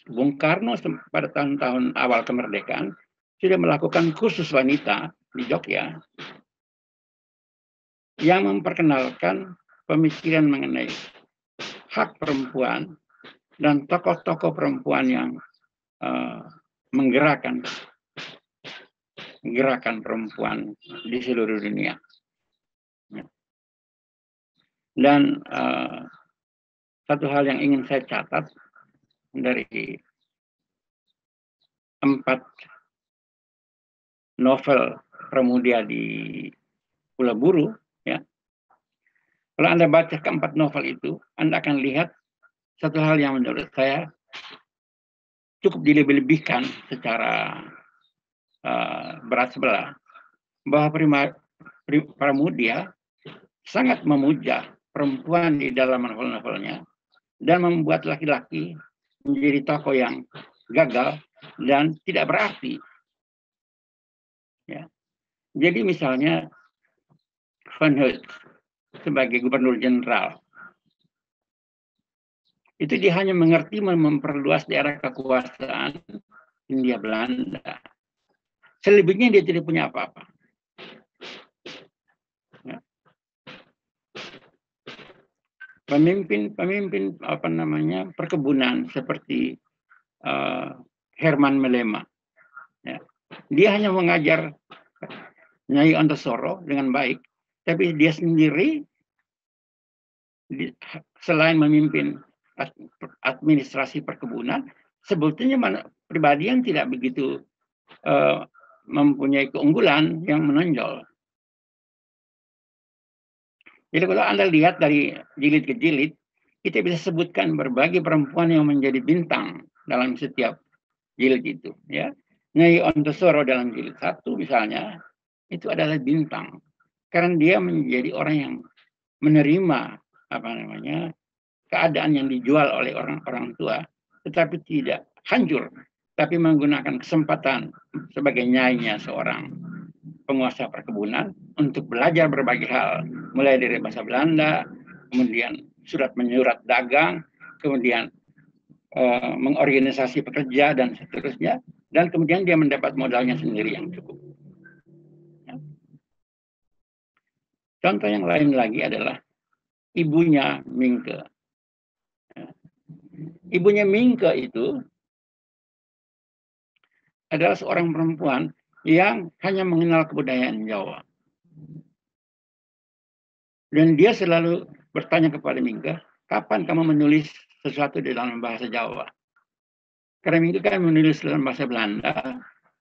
Bung Karno pada tahun-tahun awal kemerdekaan sudah melakukan kursus wanita di Jogja yang memperkenalkan pemikiran mengenai hak perempuan dan tokoh-tokoh perempuan yang menggerakkan gerakan perempuan di seluruh dunia. Dan satu hal yang ingin saya catat dari 4 novel Pramudia di Pulau Buru, ya. Kalau Anda baca keempat novel itu, Anda akan lihat satu hal yang menurut saya cukup dilebih-lebihkan secara berat sebelah, bahwa Pramudia sangat memuja perempuan di dalam novel-novelnya dan membuat laki-laki menjadi tokoh yang gagal dan tidak berarti. Ya. Jadi misalnya Van Heut sebagai gubernur jenderal, itu dia hanya mengerti memperluas daerah kekuasaan Hindia Belanda. Selebihnya dia tidak punya apa-apa. Ya. Pemimpin perkebunan seperti Herman Melema, ya. Dia hanya mengajar Nyai Ontosoro dengan baik, tapi dia sendiri selain memimpin administrasi perkebunan, sebetulnya pribadi yang tidak begitu mempunyai keunggulan yang menonjol. Jadi kalau Anda lihat dari jilid ke jilid, kita bisa sebutkan berbagai perempuan yang menjadi bintang dalam setiap jilid itu. Ya. Nyai Ontosoro dalam jilid 1 misalnya, itu adalah bintang. Karena dia menjadi orang yang menerima keadaan yang dijual oleh orang-orang tua, tetapi tidak hancur, tapi menggunakan kesempatan sebagai nyainya seorang penguasa perkebunan untuk belajar berbagai hal, mulai dari bahasa Belanda, kemudian surat menyurat dagang, kemudian mengorganisasi pekerja dan seterusnya, dan kemudian dia mendapat modalnya sendiri yang cukup. Ya. Contoh yang lain lagi adalah ibunya Mingke. Ya. Ibunya Mingke itu adalah seorang perempuan yang hanya mengenal kebudayaan Jawa. Dan dia selalu bertanya kepada Mingke, kapan kamu menulis sesuatu di dalam bahasa Jawa? Karena Mingke kan menulis dalam bahasa Belanda,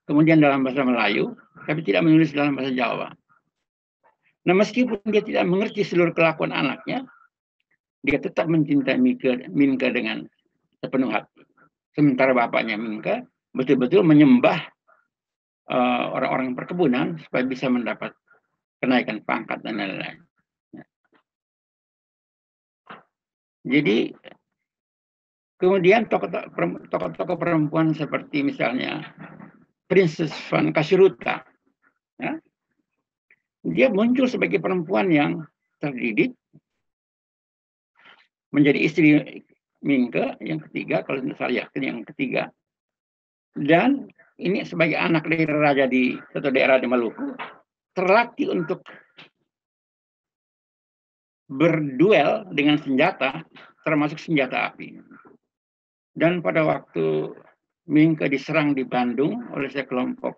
kemudian dalam bahasa Melayu, tapi tidak menulis dalam bahasa Jawa. Nah, meskipun dia tidak mengerti seluruh kelakuan anaknya, dia tetap mencintai Mingke dengan sepenuh hati. Sementara bapaknya Mingke betul-betul menyembah orang-orang perkebunan supaya bisa mendapat kenaikan pangkat dan lain-lain. Jadi kemudian tokoh-tokoh perempuan seperti misalnya Princess van Kasiruta, ya, dia muncul sebagai perempuan yang terdidik, menjadi istri Mingke yang ketiga, kalau saya yakin yang ketiga, dan ini sebagai anak dari raja di satu daerah di Maluku, terlatih untuk berduel dengan senjata, termasuk senjata api. Dan pada waktu Mingke diserang di Bandung oleh sekelompok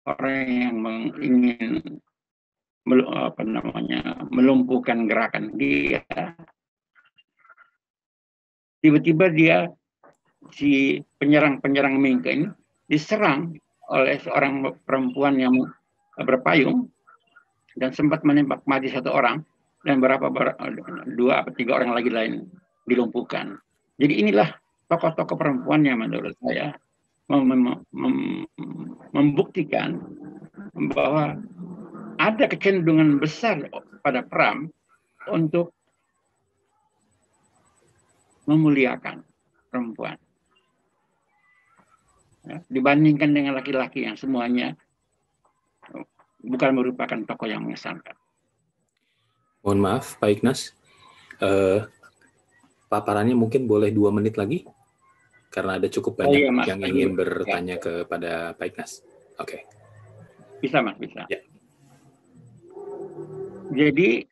orang yang ingin melumpuhkan gerakan dia, tiba-tiba si penyerang Mingke ini diserang oleh seorang perempuan yang berpayung dan sempat menembak mati satu orang dan 2 atau 3 orang lagi lain dilumpuhkan. Jadi inilah tokoh-tokoh perempuan yang menurut saya membuktikan bahwa ada kecenderungan besar pada Pram untuk memuliakan perempuan, ya, dibandingkan dengan laki-laki yang semuanya bukan merupakan tokoh yang mengesankan. Mohon maaf, Pak Ignas. Paparannya mungkin boleh 2 menit lagi? Karena ada cukup banyak Mas, yang ingin bertanya kepada Pak Ikhnas. Oke. Bisa, Mas, bisa. Ya. Jadi,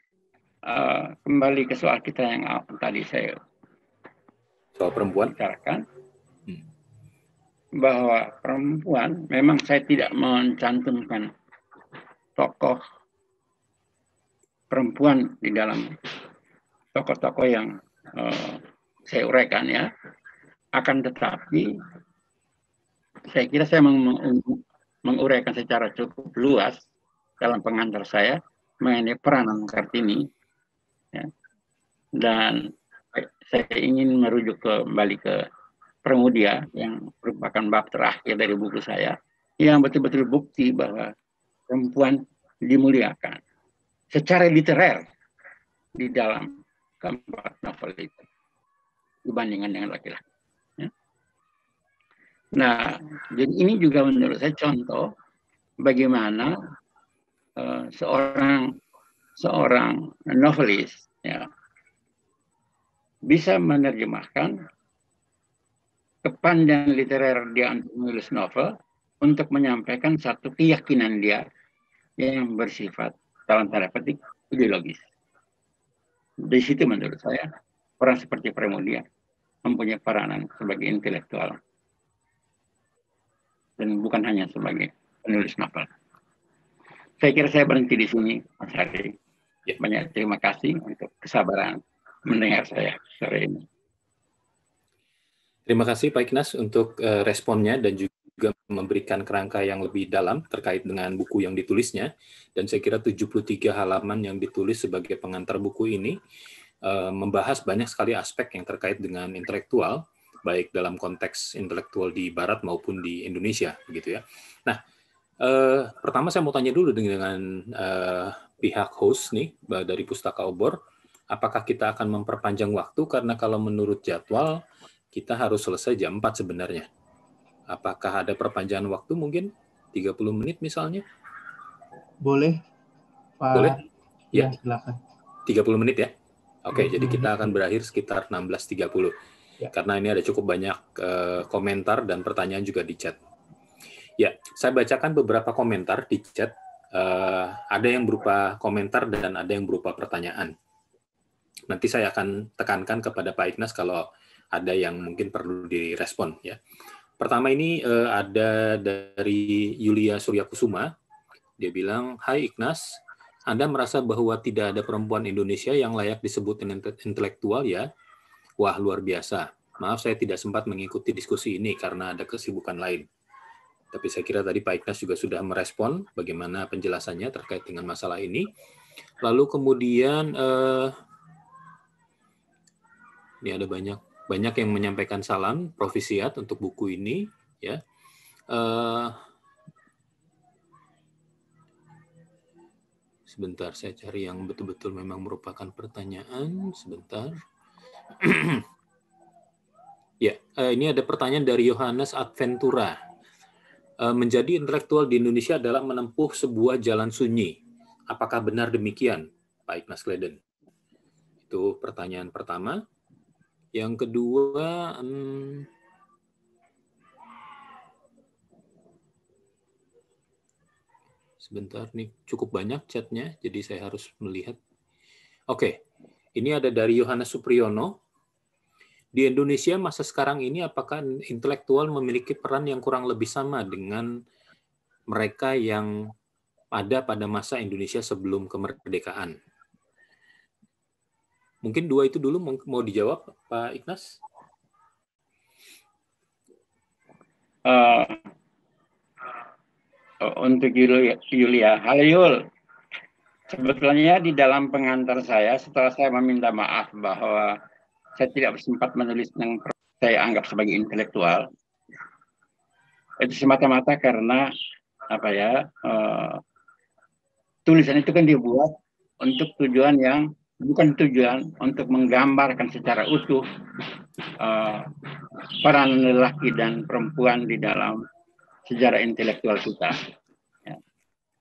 kembali ke soal kita yang tadi saya Soal perempuan. bicarakan, bahwa perempuan, memang saya tidak mencantumkan tokoh perempuan di dalam tokoh-tokoh yang saya uraikan ya. Akan tetapi, saya kira saya menguraikan secara cukup luas dalam pengantar saya mengenai peranan Kartini. Ya. Dan saya ingin merujuk kembali ke Pramudia yang merupakan bab terakhir dari buku saya, yang betul-betul bukti bahwa perempuan dimuliakan secara literer di dalam keempat novel itu dibandingkan dengan laki-laki. Ya. Nah, jadi ini juga menurut saya contoh bagaimana seorang novelis ya, bisa menerjemahkan kepandaian literer dia untuk menulis novel untuk menyampaikan satu keyakinan dia yang bersifat dalam tanda petik ideologis. Di situ menurut saya orang seperti Pramudia mempunyai peranan sebagai intelektual dan bukan hanya sebagai penulis novel. Saya kira saya berhenti di sini, Mas Hari. Ya. Banyak terima kasih untuk kesabaran mendengar saya sore ini. Terima kasih Pak Ikhnas untuk responnya dan juga memberikan kerangka yang lebih dalam terkait dengan buku yang ditulisnya. Dan saya kira 73 halaman yang ditulis sebagai pengantar buku ini membahas banyak sekali aspek yang terkait dengan intelektual, baik dalam konteks intelektual di Barat maupun di Indonesia, begitu ya. Nah, pertama saya mau tanya dulu dengan pihak host nih dari Pustaka Obor, apakah kita akan memperpanjang waktu? Karena kalau menurut jadwal kita harus selesai jam 4 sebenarnya. Apakah ada perpanjangan waktu mungkin 30 menit misalnya? Boleh, Pak. Boleh? Ya, silakan. 30 menit ya? Oke, jadi kita akan berakhir sekitar 16.30. Ya. Karena ini ada cukup banyak komentar dan pertanyaan juga di chat. Ya, saya bacakan beberapa komentar di chat. Ada yang berupa komentar dan ada yang berupa pertanyaan. Nanti saya akan tekankan kepada Pak Ikhnas kalau ada yang mungkin perlu direspon ya. Pertama ini ada dari Yulia Suryakusuma. Dia bilang, "Hai Ikhnas, Anda merasa bahwa tidak ada perempuan Indonesia yang layak disebut intelektual ya? Wah, luar biasa. Maaf saya tidak sempat mengikuti diskusi ini karena ada kesibukan lain." Tapi saya kira tadi Pak Ikhnas juga sudah merespon bagaimana penjelasannya terkait dengan masalah ini. Lalu kemudian ini ada banyak yang menyampaikan salam profisiat untuk buku ini ya. Sebentar saya cari yang betul-betul memang merupakan pertanyaan sebentar. Ya, ini ada pertanyaan dari Yohanes Adventura. Menjadi intelektual di Indonesia adalah menempuh sebuah jalan sunyi. Apakah benar demikian, Pak Ikhnas Gledden? Itu pertanyaan pertama. Yang kedua, sebentar nih, cukup banyak chatnya, jadi saya harus melihat. Oke, ini ada dari Yohanes Supriyono. Di Indonesia masa sekarang ini apakah intelektual memiliki peran yang kurang lebih sama dengan mereka yang ada pada masa Indonesia sebelum kemerdekaan? Mungkin dua itu dulu mau dijawab, Pak Ikhnas? Untuk Yulia, halo Yul. Sebetulnya di dalam pengantar saya, setelah saya meminta maaf bahwa saya tidak sempat menulis yang saya anggap sebagai intelektual, itu semata-mata karena tulisan itu kan dibuat untuk tujuan yang bukan tujuan untuk menggambarkan secara utuh peran lelaki dan perempuan di dalam sejarah intelektual kita. Ya.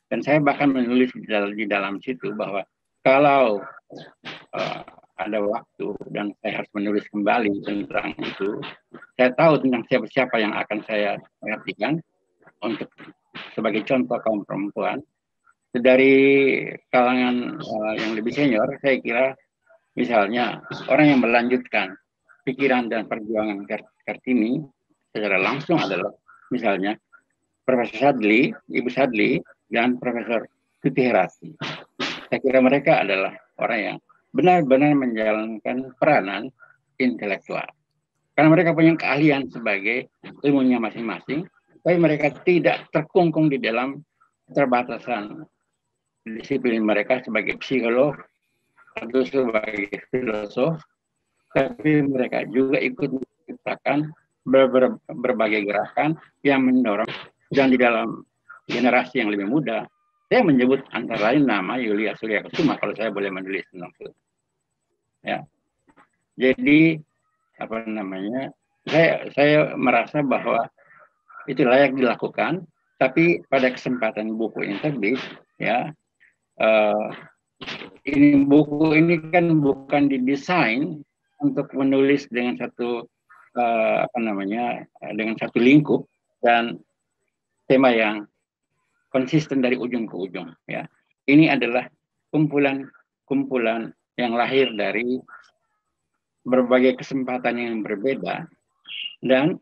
Dan saya bahkan menulis di dalam situ bahwa kalau ada waktu dan saya harus menulis kembali tentang itu, saya tahu tentang siapa-siapa yang akan saya perhatikan untuk sebagai contoh kaum perempuan. Dari kalangan yang lebih senior, saya kira misalnya orang yang melanjutkan pikiran dan perjuangan Kartini secara langsung adalah misalnya Profesor Sadli, Ibu Sadli, dan Profesor Tuti Herati. Saya kira mereka adalah orang yang benar-benar menjalankan peranan intelektual. Karena mereka punya keahlian sebagai ilmunya masing-masing, tapi mereka tidak terkungkung di dalam keterbatasan disiplin mereka sebagai psikolog atau sebagai filosof, tapi mereka juga ikut menciptakan berbagai gerakan yang mendorong. Dan di dalam generasi yang lebih muda, saya menyebut antara lain nama Yulia Suryakusuma kalau saya boleh menulis tentang itu. Ya. Jadi apa namanya? Saya merasa bahwa itu layak dilakukan, tapi pada kesempatan buku ini terbit, ya, buku ini kan bukan didesain untuk menulis dengan satu dengan satu lingkup dan tema yang konsisten dari ujung ke ujung, ya. Ini adalah kumpulan yang lahir dari berbagai kesempatan yang berbeda dan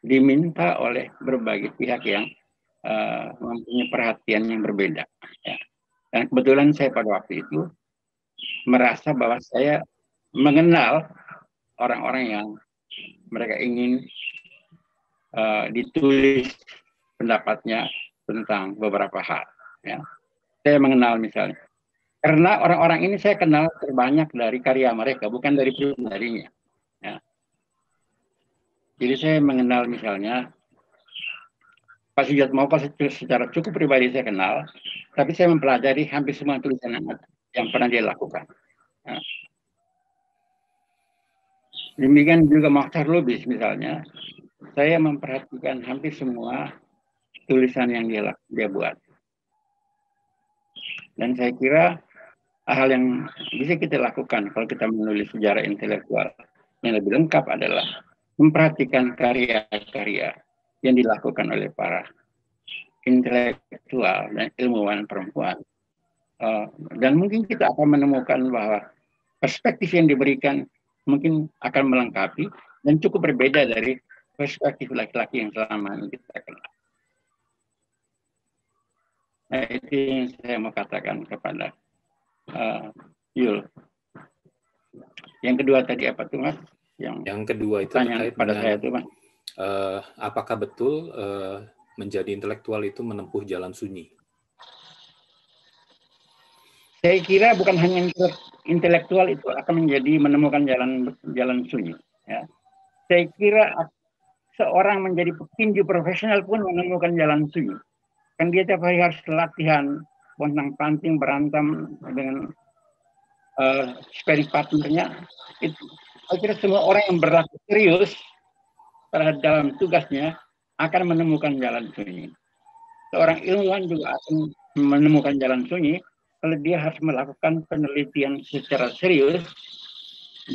diminta oleh berbagai pihak yang mempunyai perhatian yang berbeda, ya. Dan kebetulan saya pada waktu itu merasa bahwa saya mengenal orang-orang yang mereka ingin ditulis pendapatnya tentang beberapa hal, ya. Saya mengenal misalnya, karena orang-orang ini saya kenal terbanyak dari karya mereka, bukan dari pribadinya, ya. Jadi saya mengenal misalnya Pak Sujatmoko secara cukup pribadi saya kenal, tapi saya mempelajari hampir semua tulisan yang pernah dia lakukan. Ya. Demikian juga Mokhtar Lubis misalnya, saya memperhatikan hampir semua tulisan yang dia buat. Dan saya kira hal yang bisa kita lakukan kalau kita menulis sejarah intelektual yang lebih lengkap adalah memperhatikan karya-karya yang dilakukan oleh para intelektual dan ilmuwan perempuan. Dan mungkin kita akan menemukan bahwa perspektif yang diberikan mungkin akan melengkapi dan cukup berbeda dari perspektif laki-laki yang selama ini kita kenal. Nah, itu yang saya mau katakan kepada Yul. Yang kedua tadi apa tuh, Mas? Yang kedua itu terkait pada saya tuh, Mas. Apakah betul menjadi intelektual itu menempuh jalan sunyi? Saya kira bukan hanya intelektual itu akan menemukan jalan sunyi. Ya. Saya kira seorang menjadi petinju profesional pun menemukan jalan sunyi. Kan dia tiap hari harus latihan, pontang-panting, berantem dengan sparring partnernya. Saya kira semua orang yang berlaku serius dalam tugasnya akan menemukan jalan sunyi. Seorang ilmuwan juga akan menemukan jalan sunyi kalau dia harus melakukan penelitian secara serius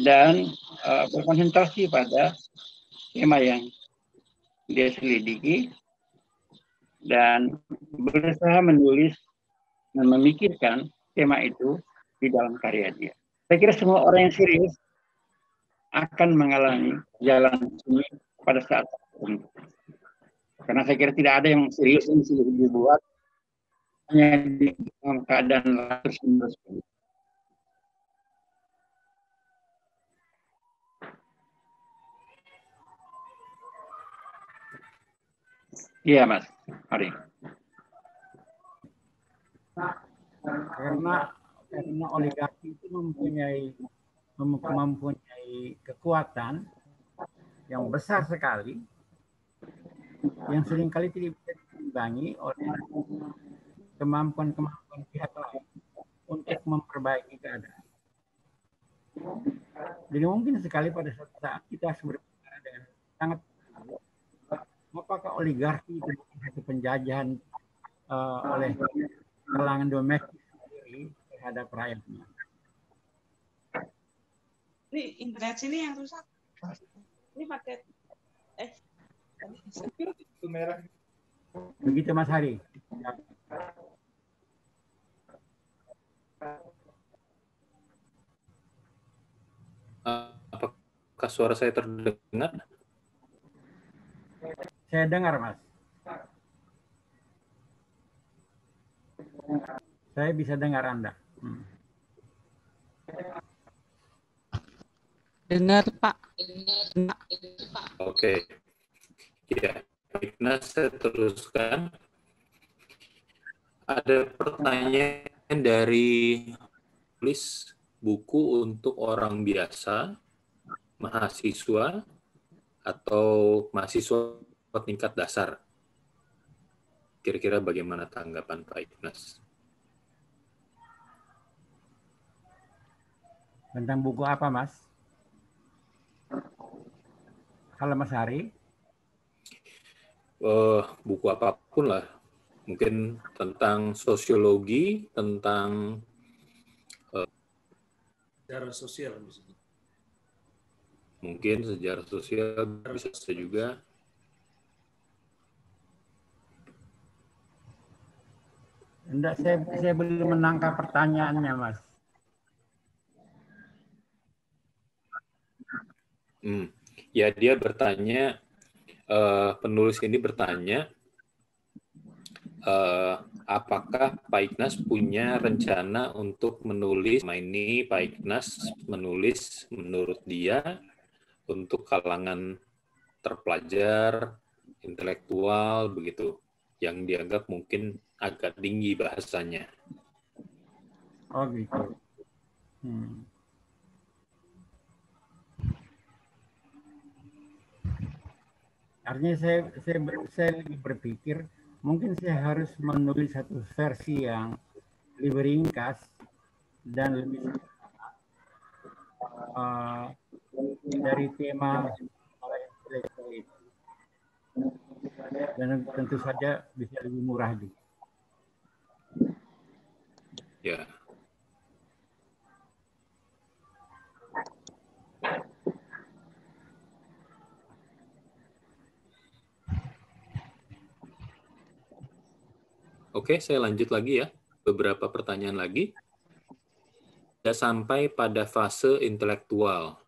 dan berkonsentrasi pada tema yang dia selidiki dan berusaha menulis dan memikirkan tema itu di dalam karya dia. Saya kira semua orang yang serius akan mengalami jalan sunyi pada saat tertentu. Karena saya kira tidak ada yang serius yang sudah dibuat hanya di dalam keadaan terus-menerus. Iya, Mas. Mari. Karena oligarki itu mempunyai kekuatan yang besar sekali, yang seringkali tidak bisa diimbangi oleh kemampuan pihak lain untuk memperbaiki keadaan. Jadi mungkin sekali pada suatu saat kita harus berbicara dengan sangat apakah oligarki itu satu penjajahan oleh kalangan domestik sendiri terhadap rakyatnya. Ini internet sini yang rusak. Ini pakai Itu merah. Begitu Mas Hari. Apakah suara saya terdengar? Saya dengar, Mas. Saya bisa dengar Anda. Dengar, Pak. Oke. Ya, baik. Nah, saya teruskan. Ada pertanyaan dari tulis buku untuk orang biasa, mahasiswa, atau mahasiswa tingkat dasar. Kira-kira bagaimana tanggapan Pak Ignas? Tentang buku apa, Mas? Kalau Mas Hari? Buku apapun lah. Mungkin tentang sosiologi, tentang sejarah sosial misalnya. Mungkin sejarah sosial bisa juga. Enggak, saya belum menangkap pertanyaannya, Mas. Ya, dia bertanya, penulis ini bertanya, apakah Pak Ignas punya rencana untuk menulis, ini Pak Ignas menulis menurut dia untuk kalangan terpelajar, intelektual, begitu, yang dianggap mungkin agak tinggi bahasanya. Oh gitu. Artinya saya berpikir mungkin saya harus menulis satu versi yang lebih ringkas dan lebih dari tema intelektual itu. Dan tentu saja bisa lebih murah juga. Ya. Oke, saya lanjut lagi ya. Beberapa pertanyaan lagi. Sudah sampai pada fase intelektual,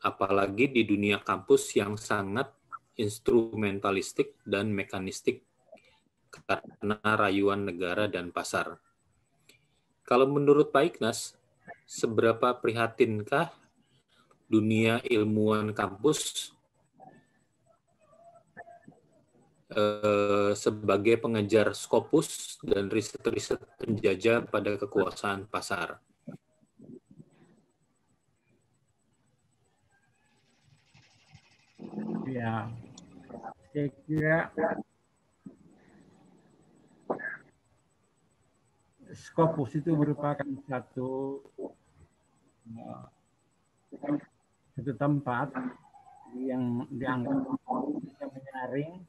apalagi di dunia kampus yang sangat instrumentalistik dan mekanistik karena rayuan negara dan pasar. Kalau menurut Pak Ignas, seberapa prihatinkah dunia ilmuwan kampus sebagai pengejar Scopus dan riset-riset penjajah pada kekuasaan pasar? Ya, saya kira Scopus itu merupakan satu tempat yang dianggap bisa menyaring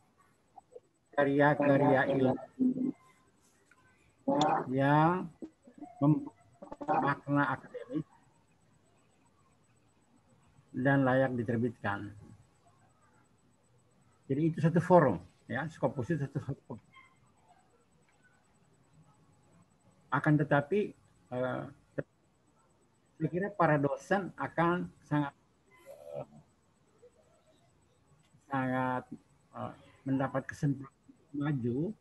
karya-karya ilmu yang makna akademis dan layak diterbitkan. Jadi itu satu forum, ya, Scopus itu satu forum. Akan tetapi, saya kira para dosen akan sangat mendapat kesempatan maju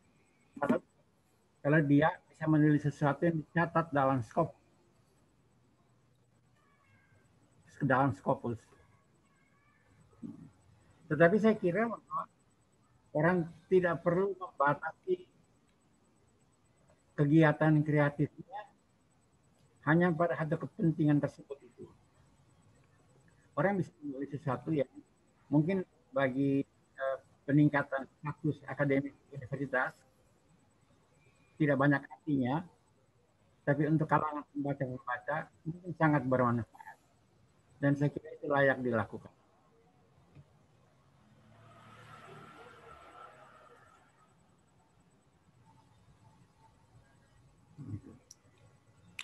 kalau dia bisa menulis sesuatu yang dicatat dalam Scopus. Tetapi saya kira orang tidak perlu membatasi kegiatan kreatifnya hanya pada satu kepentingan tersebut itu. Orang bisa menulis sesuatu yang mungkin bagi peningkatan status akademik universitas tidak banyak artinya, tapi untuk kalangan pembaca mungkin sangat bermanfaat. Dan saya kira itu layak dilakukan.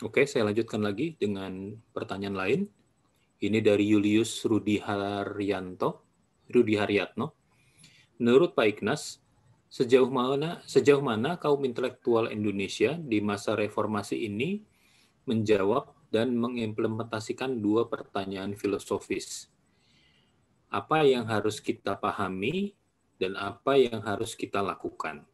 Oke, saya lanjutkan lagi dengan pertanyaan lain. Ini dari Julius Rudi Haryatno. Menurut Pak Ignas, sejauh mana kaum intelektual Indonesia di masa reformasi ini menjawab dan mengimplementasikan dua pertanyaan filosofis? Apa yang harus kita pahami dan apa yang harus kita lakukan?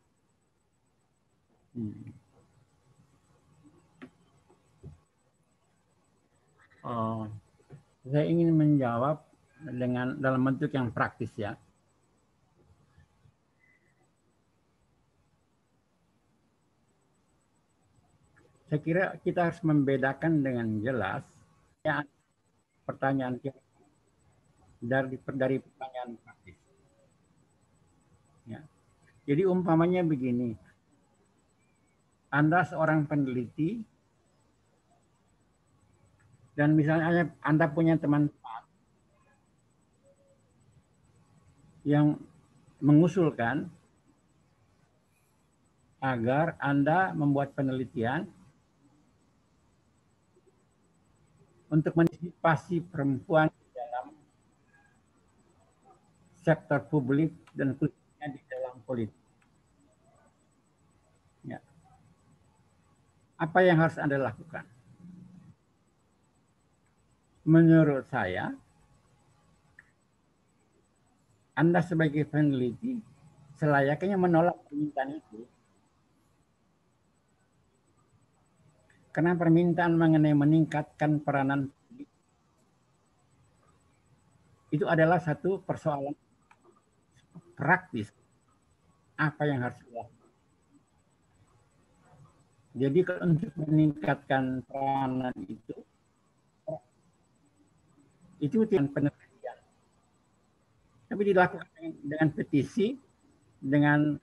Saya ingin menjawab dalam bentuk yang praktis ya. Saya kira kita harus membedakan dengan jelas ya, pertanyaan dari pertanyaan praktis. Ya. Jadi umpamanya begini, Anda seorang peneliti dan misalnya Anda punya teman yang mengusulkan agar Anda membuat penelitian untuk mengantisipasi perempuan dalam sektor publik dan khususnya di dalam politik. Ya. Apa yang harus Anda lakukan? Menurut saya, Anda sebagai peneliti selayaknya menolak permintaan itu. Karena permintaan mengenai meningkatkan peranan publik itu adalah satu persoalan praktis. Apa yang harus dilakukan? Jadi untuk meningkatkan peranan itu tidak penelitian. Tapi dilakukan dengan petisi, dengan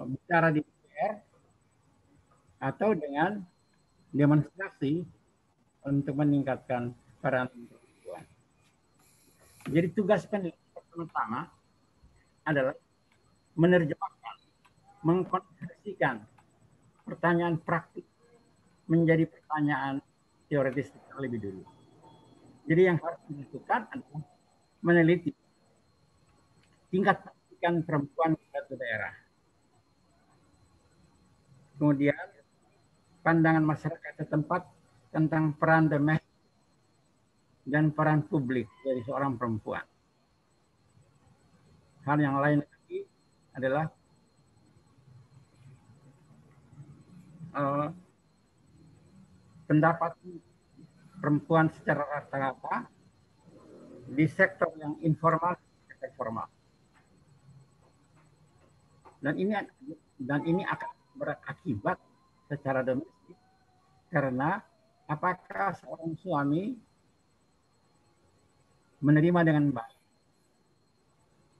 bicara di DPR, atau dengan demonstrasi untuk meningkatkan peran perempuan. Jadi tugas peneliti pertama adalah menerjemahkan, mengkonversikan pertanyaan praktik menjadi pertanyaan teoritis terlebih dulu. Jadi yang harus dilakukan adalah meneliti tingkat pendidikan perempuan di suatu daerah. Kemudian pandangan masyarakat setempat tentang peran domestik dan peran publik dari seorang perempuan. Hal yang lain lagi adalah pendapat perempuan secara rata-rata di sektor yang informal dan formal. Dan ini akan berakibat secara domestik karena apakah seorang suami menerima dengan baik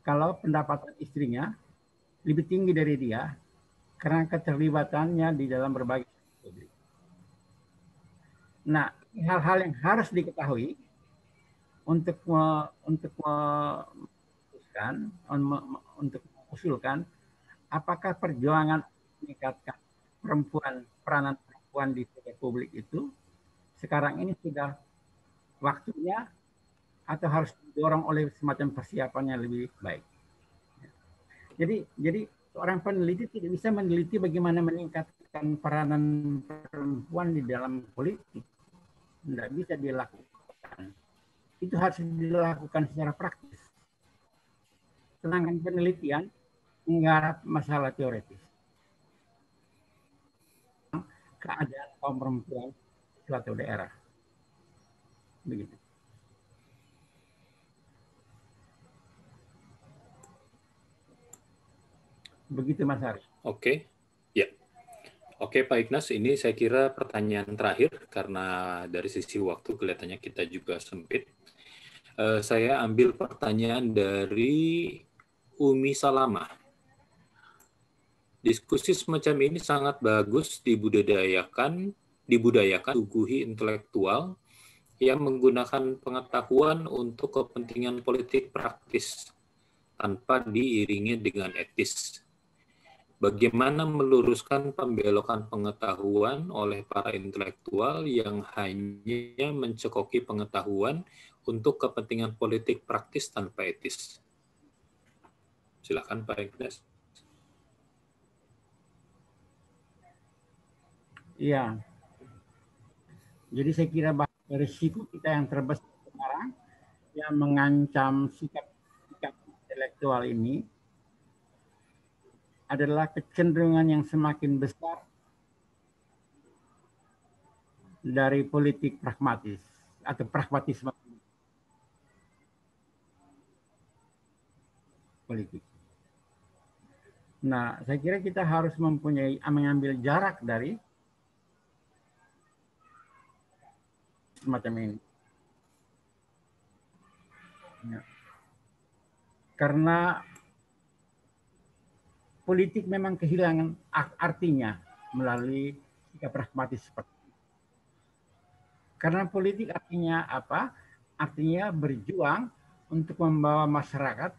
kalau pendapatan istrinya lebih tinggi dari dia karena keterlibatannya di dalam berbagai publik. Nah, hal-hal yang harus diketahui untuk mengusulkan apakah perjuangan meningkatkan peranan perempuan di publik itu sekarang ini sudah waktunya atau harus didorong oleh semacam persiapannya lebih baik. Jadi seorang peneliti tidak bisa meneliti bagaimana meningkatkan peranan perempuan di dalam politik. Tidak bisa dilakukan. Itu harus dilakukan secara praktis. Sedangkan penelitian menggarap masalah teoritis. Keadaan kaum perempuan di suatu daerah. Begitu. Begitu Mas Ari. Oke. Ya. Oke Pak Ignas, ini saya kira pertanyaan terakhir karena dari sisi waktu kelihatannya kita juga sempit. Saya ambil pertanyaan dari Umi Salamah. Diskusi semacam ini sangat bagus dibudayakan suguhi intelektual yang menggunakan pengetahuan untuk kepentingan politik praktis tanpa diiringi dengan etis. bagaimana meluruskan pembelokan pengetahuan oleh para intelektual yang hanya mencekoki pengetahuan untuk kepentingan politik praktis tanpa etis. Silakan Pak Ignas. Iya. Jadi saya kira risiko kita yang terbesar sekarang yang mengancam sikap intelektual ini adalah kecenderungan yang semakin besar dari politik pragmatis atau pragmatisme politik. Nah, saya kira kita harus mengambil jarak dari semacam ini. Ya. Karena politik memang kehilangan artinya melalui sikap pragmatis seperti ini. Karena politik artinya apa? Artinya berjuang untuk membawa masyarakat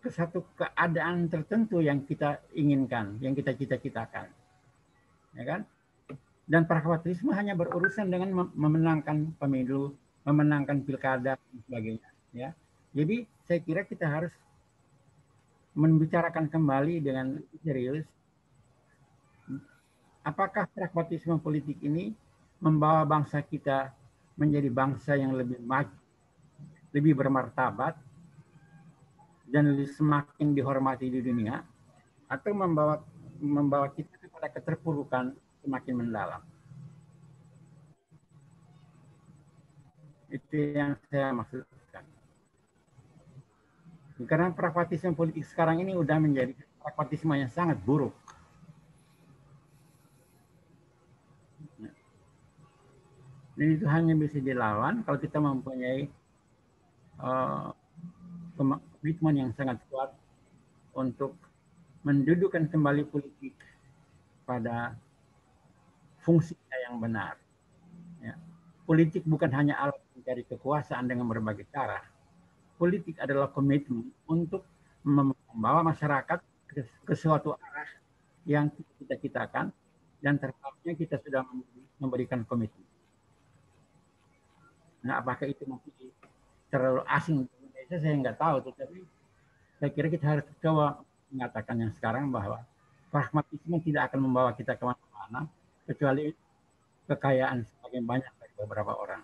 ke satu keadaan tertentu yang kita inginkan, yang kita cita-citakan. Ya kan? Dan pragmatisme hanya berurusan dengan memenangkan pemilu, memenangkan pilkada dan sebagainya. Ya. Jadi saya kira kita harus membicarakan kembali dengan serius apakah pragmatisme politik ini membawa bangsa kita menjadi bangsa yang lebih maju, lebih bermartabat, dan semakin dihormati di dunia, atau membawa kita kepada keterpurukan semakin mendalam. Itu yang saya maksudkan. Karena pragmatisme politik sekarang ini udah menjadi pragmatisme yang sangat buruk. Dan itu hanya bisa dilawan kalau kita mempunyai komitmen yang sangat kuat untuk mendudukkan kembali politik pada fungsinya yang benar. Ya. Politik bukan hanya alat mencari kekuasaan dengan berbagai cara. Politik adalah komitmen untuk membawa masyarakat ke suatu arah yang kita citakan, dan terpaksa kita sudah memberikan komitmen. Nah, apakah itu masih terlalu asing di Indonesia, saya nggak tahu, tetapi saya kira kita harus coba mengatakan yang sekarang bahwa pragmatisme tidak akan membawa kita kemana-mana kecuali kekayaan semakin banyak dari beberapa orang.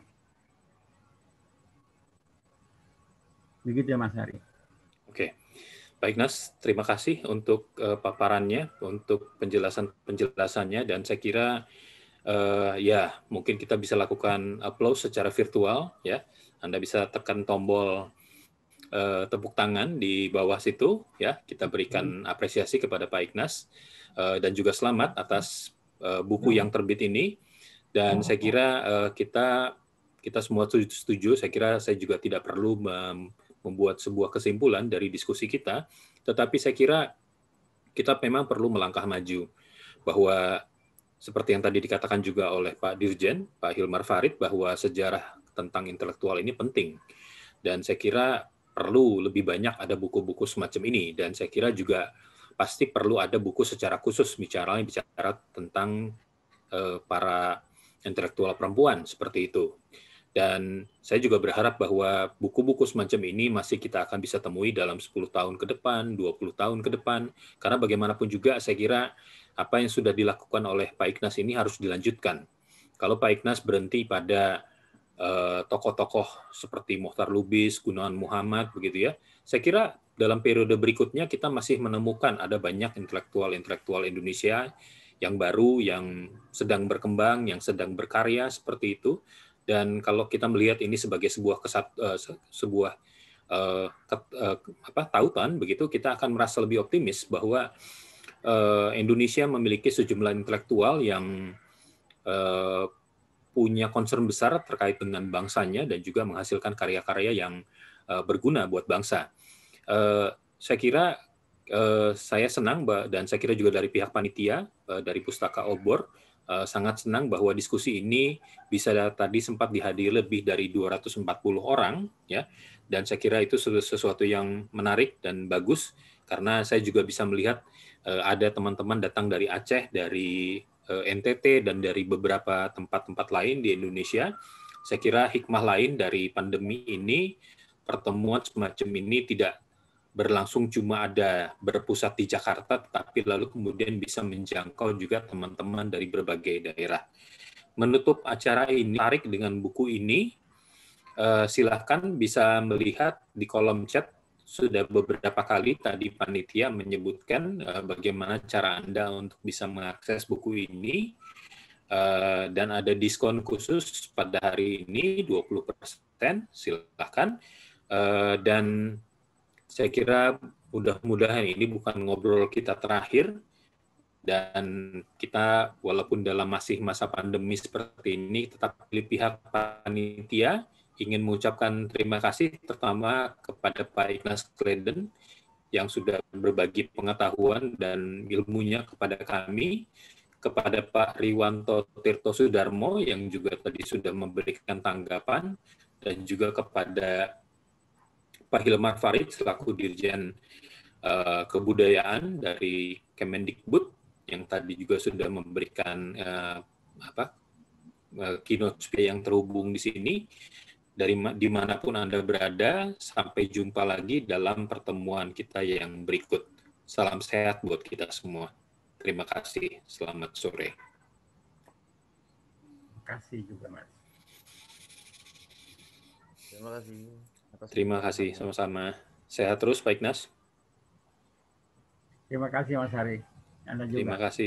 Begitu ya Mas Hari. Oke, Pak Ignas, terima kasih untuk paparannya, untuk penjelasannya, dan saya kira ya mungkin kita bisa lakukan applause secara virtual, ya. Anda bisa tekan tombol tepuk tangan di bawah situ, ya. Kita berikan apresiasi kepada Pak Ignas dan juga selamat atas buku yang terbit ini. Dan saya kira kita semua setuju. Saya kira saya juga tidak perlu membuat sebuah kesimpulan dari diskusi kita, tetapi saya kira kita memang perlu melangkah maju, bahwa seperti yang tadi dikatakan juga oleh Pak Dirjen, Pak Hilmar Farid, bahwa sejarah tentang intelektual ini penting, dan saya kira perlu lebih banyak ada buku-buku semacam ini, dan saya kira juga pasti perlu ada buku secara khusus bicara tentang para intelektual perempuan seperti itu. Dan saya juga berharap bahwa buku-buku semacam ini masih kita akan bisa temui dalam 10 tahun ke depan, 20 tahun ke depan, karena bagaimanapun juga saya kira apa yang sudah dilakukan oleh Pak Ignas ini harus dilanjutkan. Kalau Pak Ignas berhenti pada tokoh-tokoh seperti Mohtar Lubis, Gunawan Muhammad, begitu ya, saya kira dalam periode berikutnya kita masih menemukan ada banyak intelektual Indonesia yang baru, yang sedang berkembang, yang sedang berkarya seperti itu. Dan kalau kita melihat ini sebagai sebuah tautan, begitu, kita akan merasa lebih optimis bahwa Indonesia memiliki sejumlah intelektual yang punya concern besar terkait dengan bangsanya dan juga menghasilkan karya-karya yang berguna buat bangsa. Saya kira saya senang, dan saya kira juga dari pihak panitia dari Pustaka Obor sangat senang bahwa diskusi ini bisa tadi sempat dihadiri lebih dari 240 orang, ya. Dan saya kira itu sesuatu yang menarik dan bagus, karena saya juga bisa melihat ada teman-teman datang dari Aceh, dari NTT, dan dari beberapa tempat-tempat lain di Indonesia. Saya kira hikmah lain dari pandemi ini, pertemuan semacam ini tidak berlangsung cuma ada berpusat di Jakarta, tetapi lalu kemudian bisa menjangkau juga teman-teman dari berbagai daerah. Menutup acara ini, tarik dengan buku ini, silahkan bisa melihat di kolom chat, sudah beberapa kali tadi panitia menyebutkan bagaimana cara Anda untuk bisa mengakses buku ini, dan ada diskon khusus pada hari ini 20%, silahkan. Dan saya kira mudah-mudahan ini bukan ngobrol kita terakhir, dan kita walaupun dalam masih masa pandemi seperti ini tetap di pihak panitia ingin mengucapkan terima kasih terutama kepada Pak Ignas Gleden yang sudah berbagi pengetahuan dan ilmunya kepada kami, kepada Pak Riwanto Tirto Sudarmo yang juga tadi sudah memberikan tanggapan, dan juga kepada Pak Hilmar Farid selaku Dirjen Kebudayaan dari Kemendikbud yang tadi juga sudah memberikan keynote speaker yang terhubung di sini. Dari dimanapun Anda berada, sampai jumpa lagi dalam pertemuan kita yang berikut. Salam sehat buat kita semua. Terima kasih. Selamat sore. Terima kasih juga, Mas. Terima kasih. Terima kasih, sama-sama. Sehat terus, Pak Ignas. Terima kasih, Mas Hari. Anda juga. Terima kasih.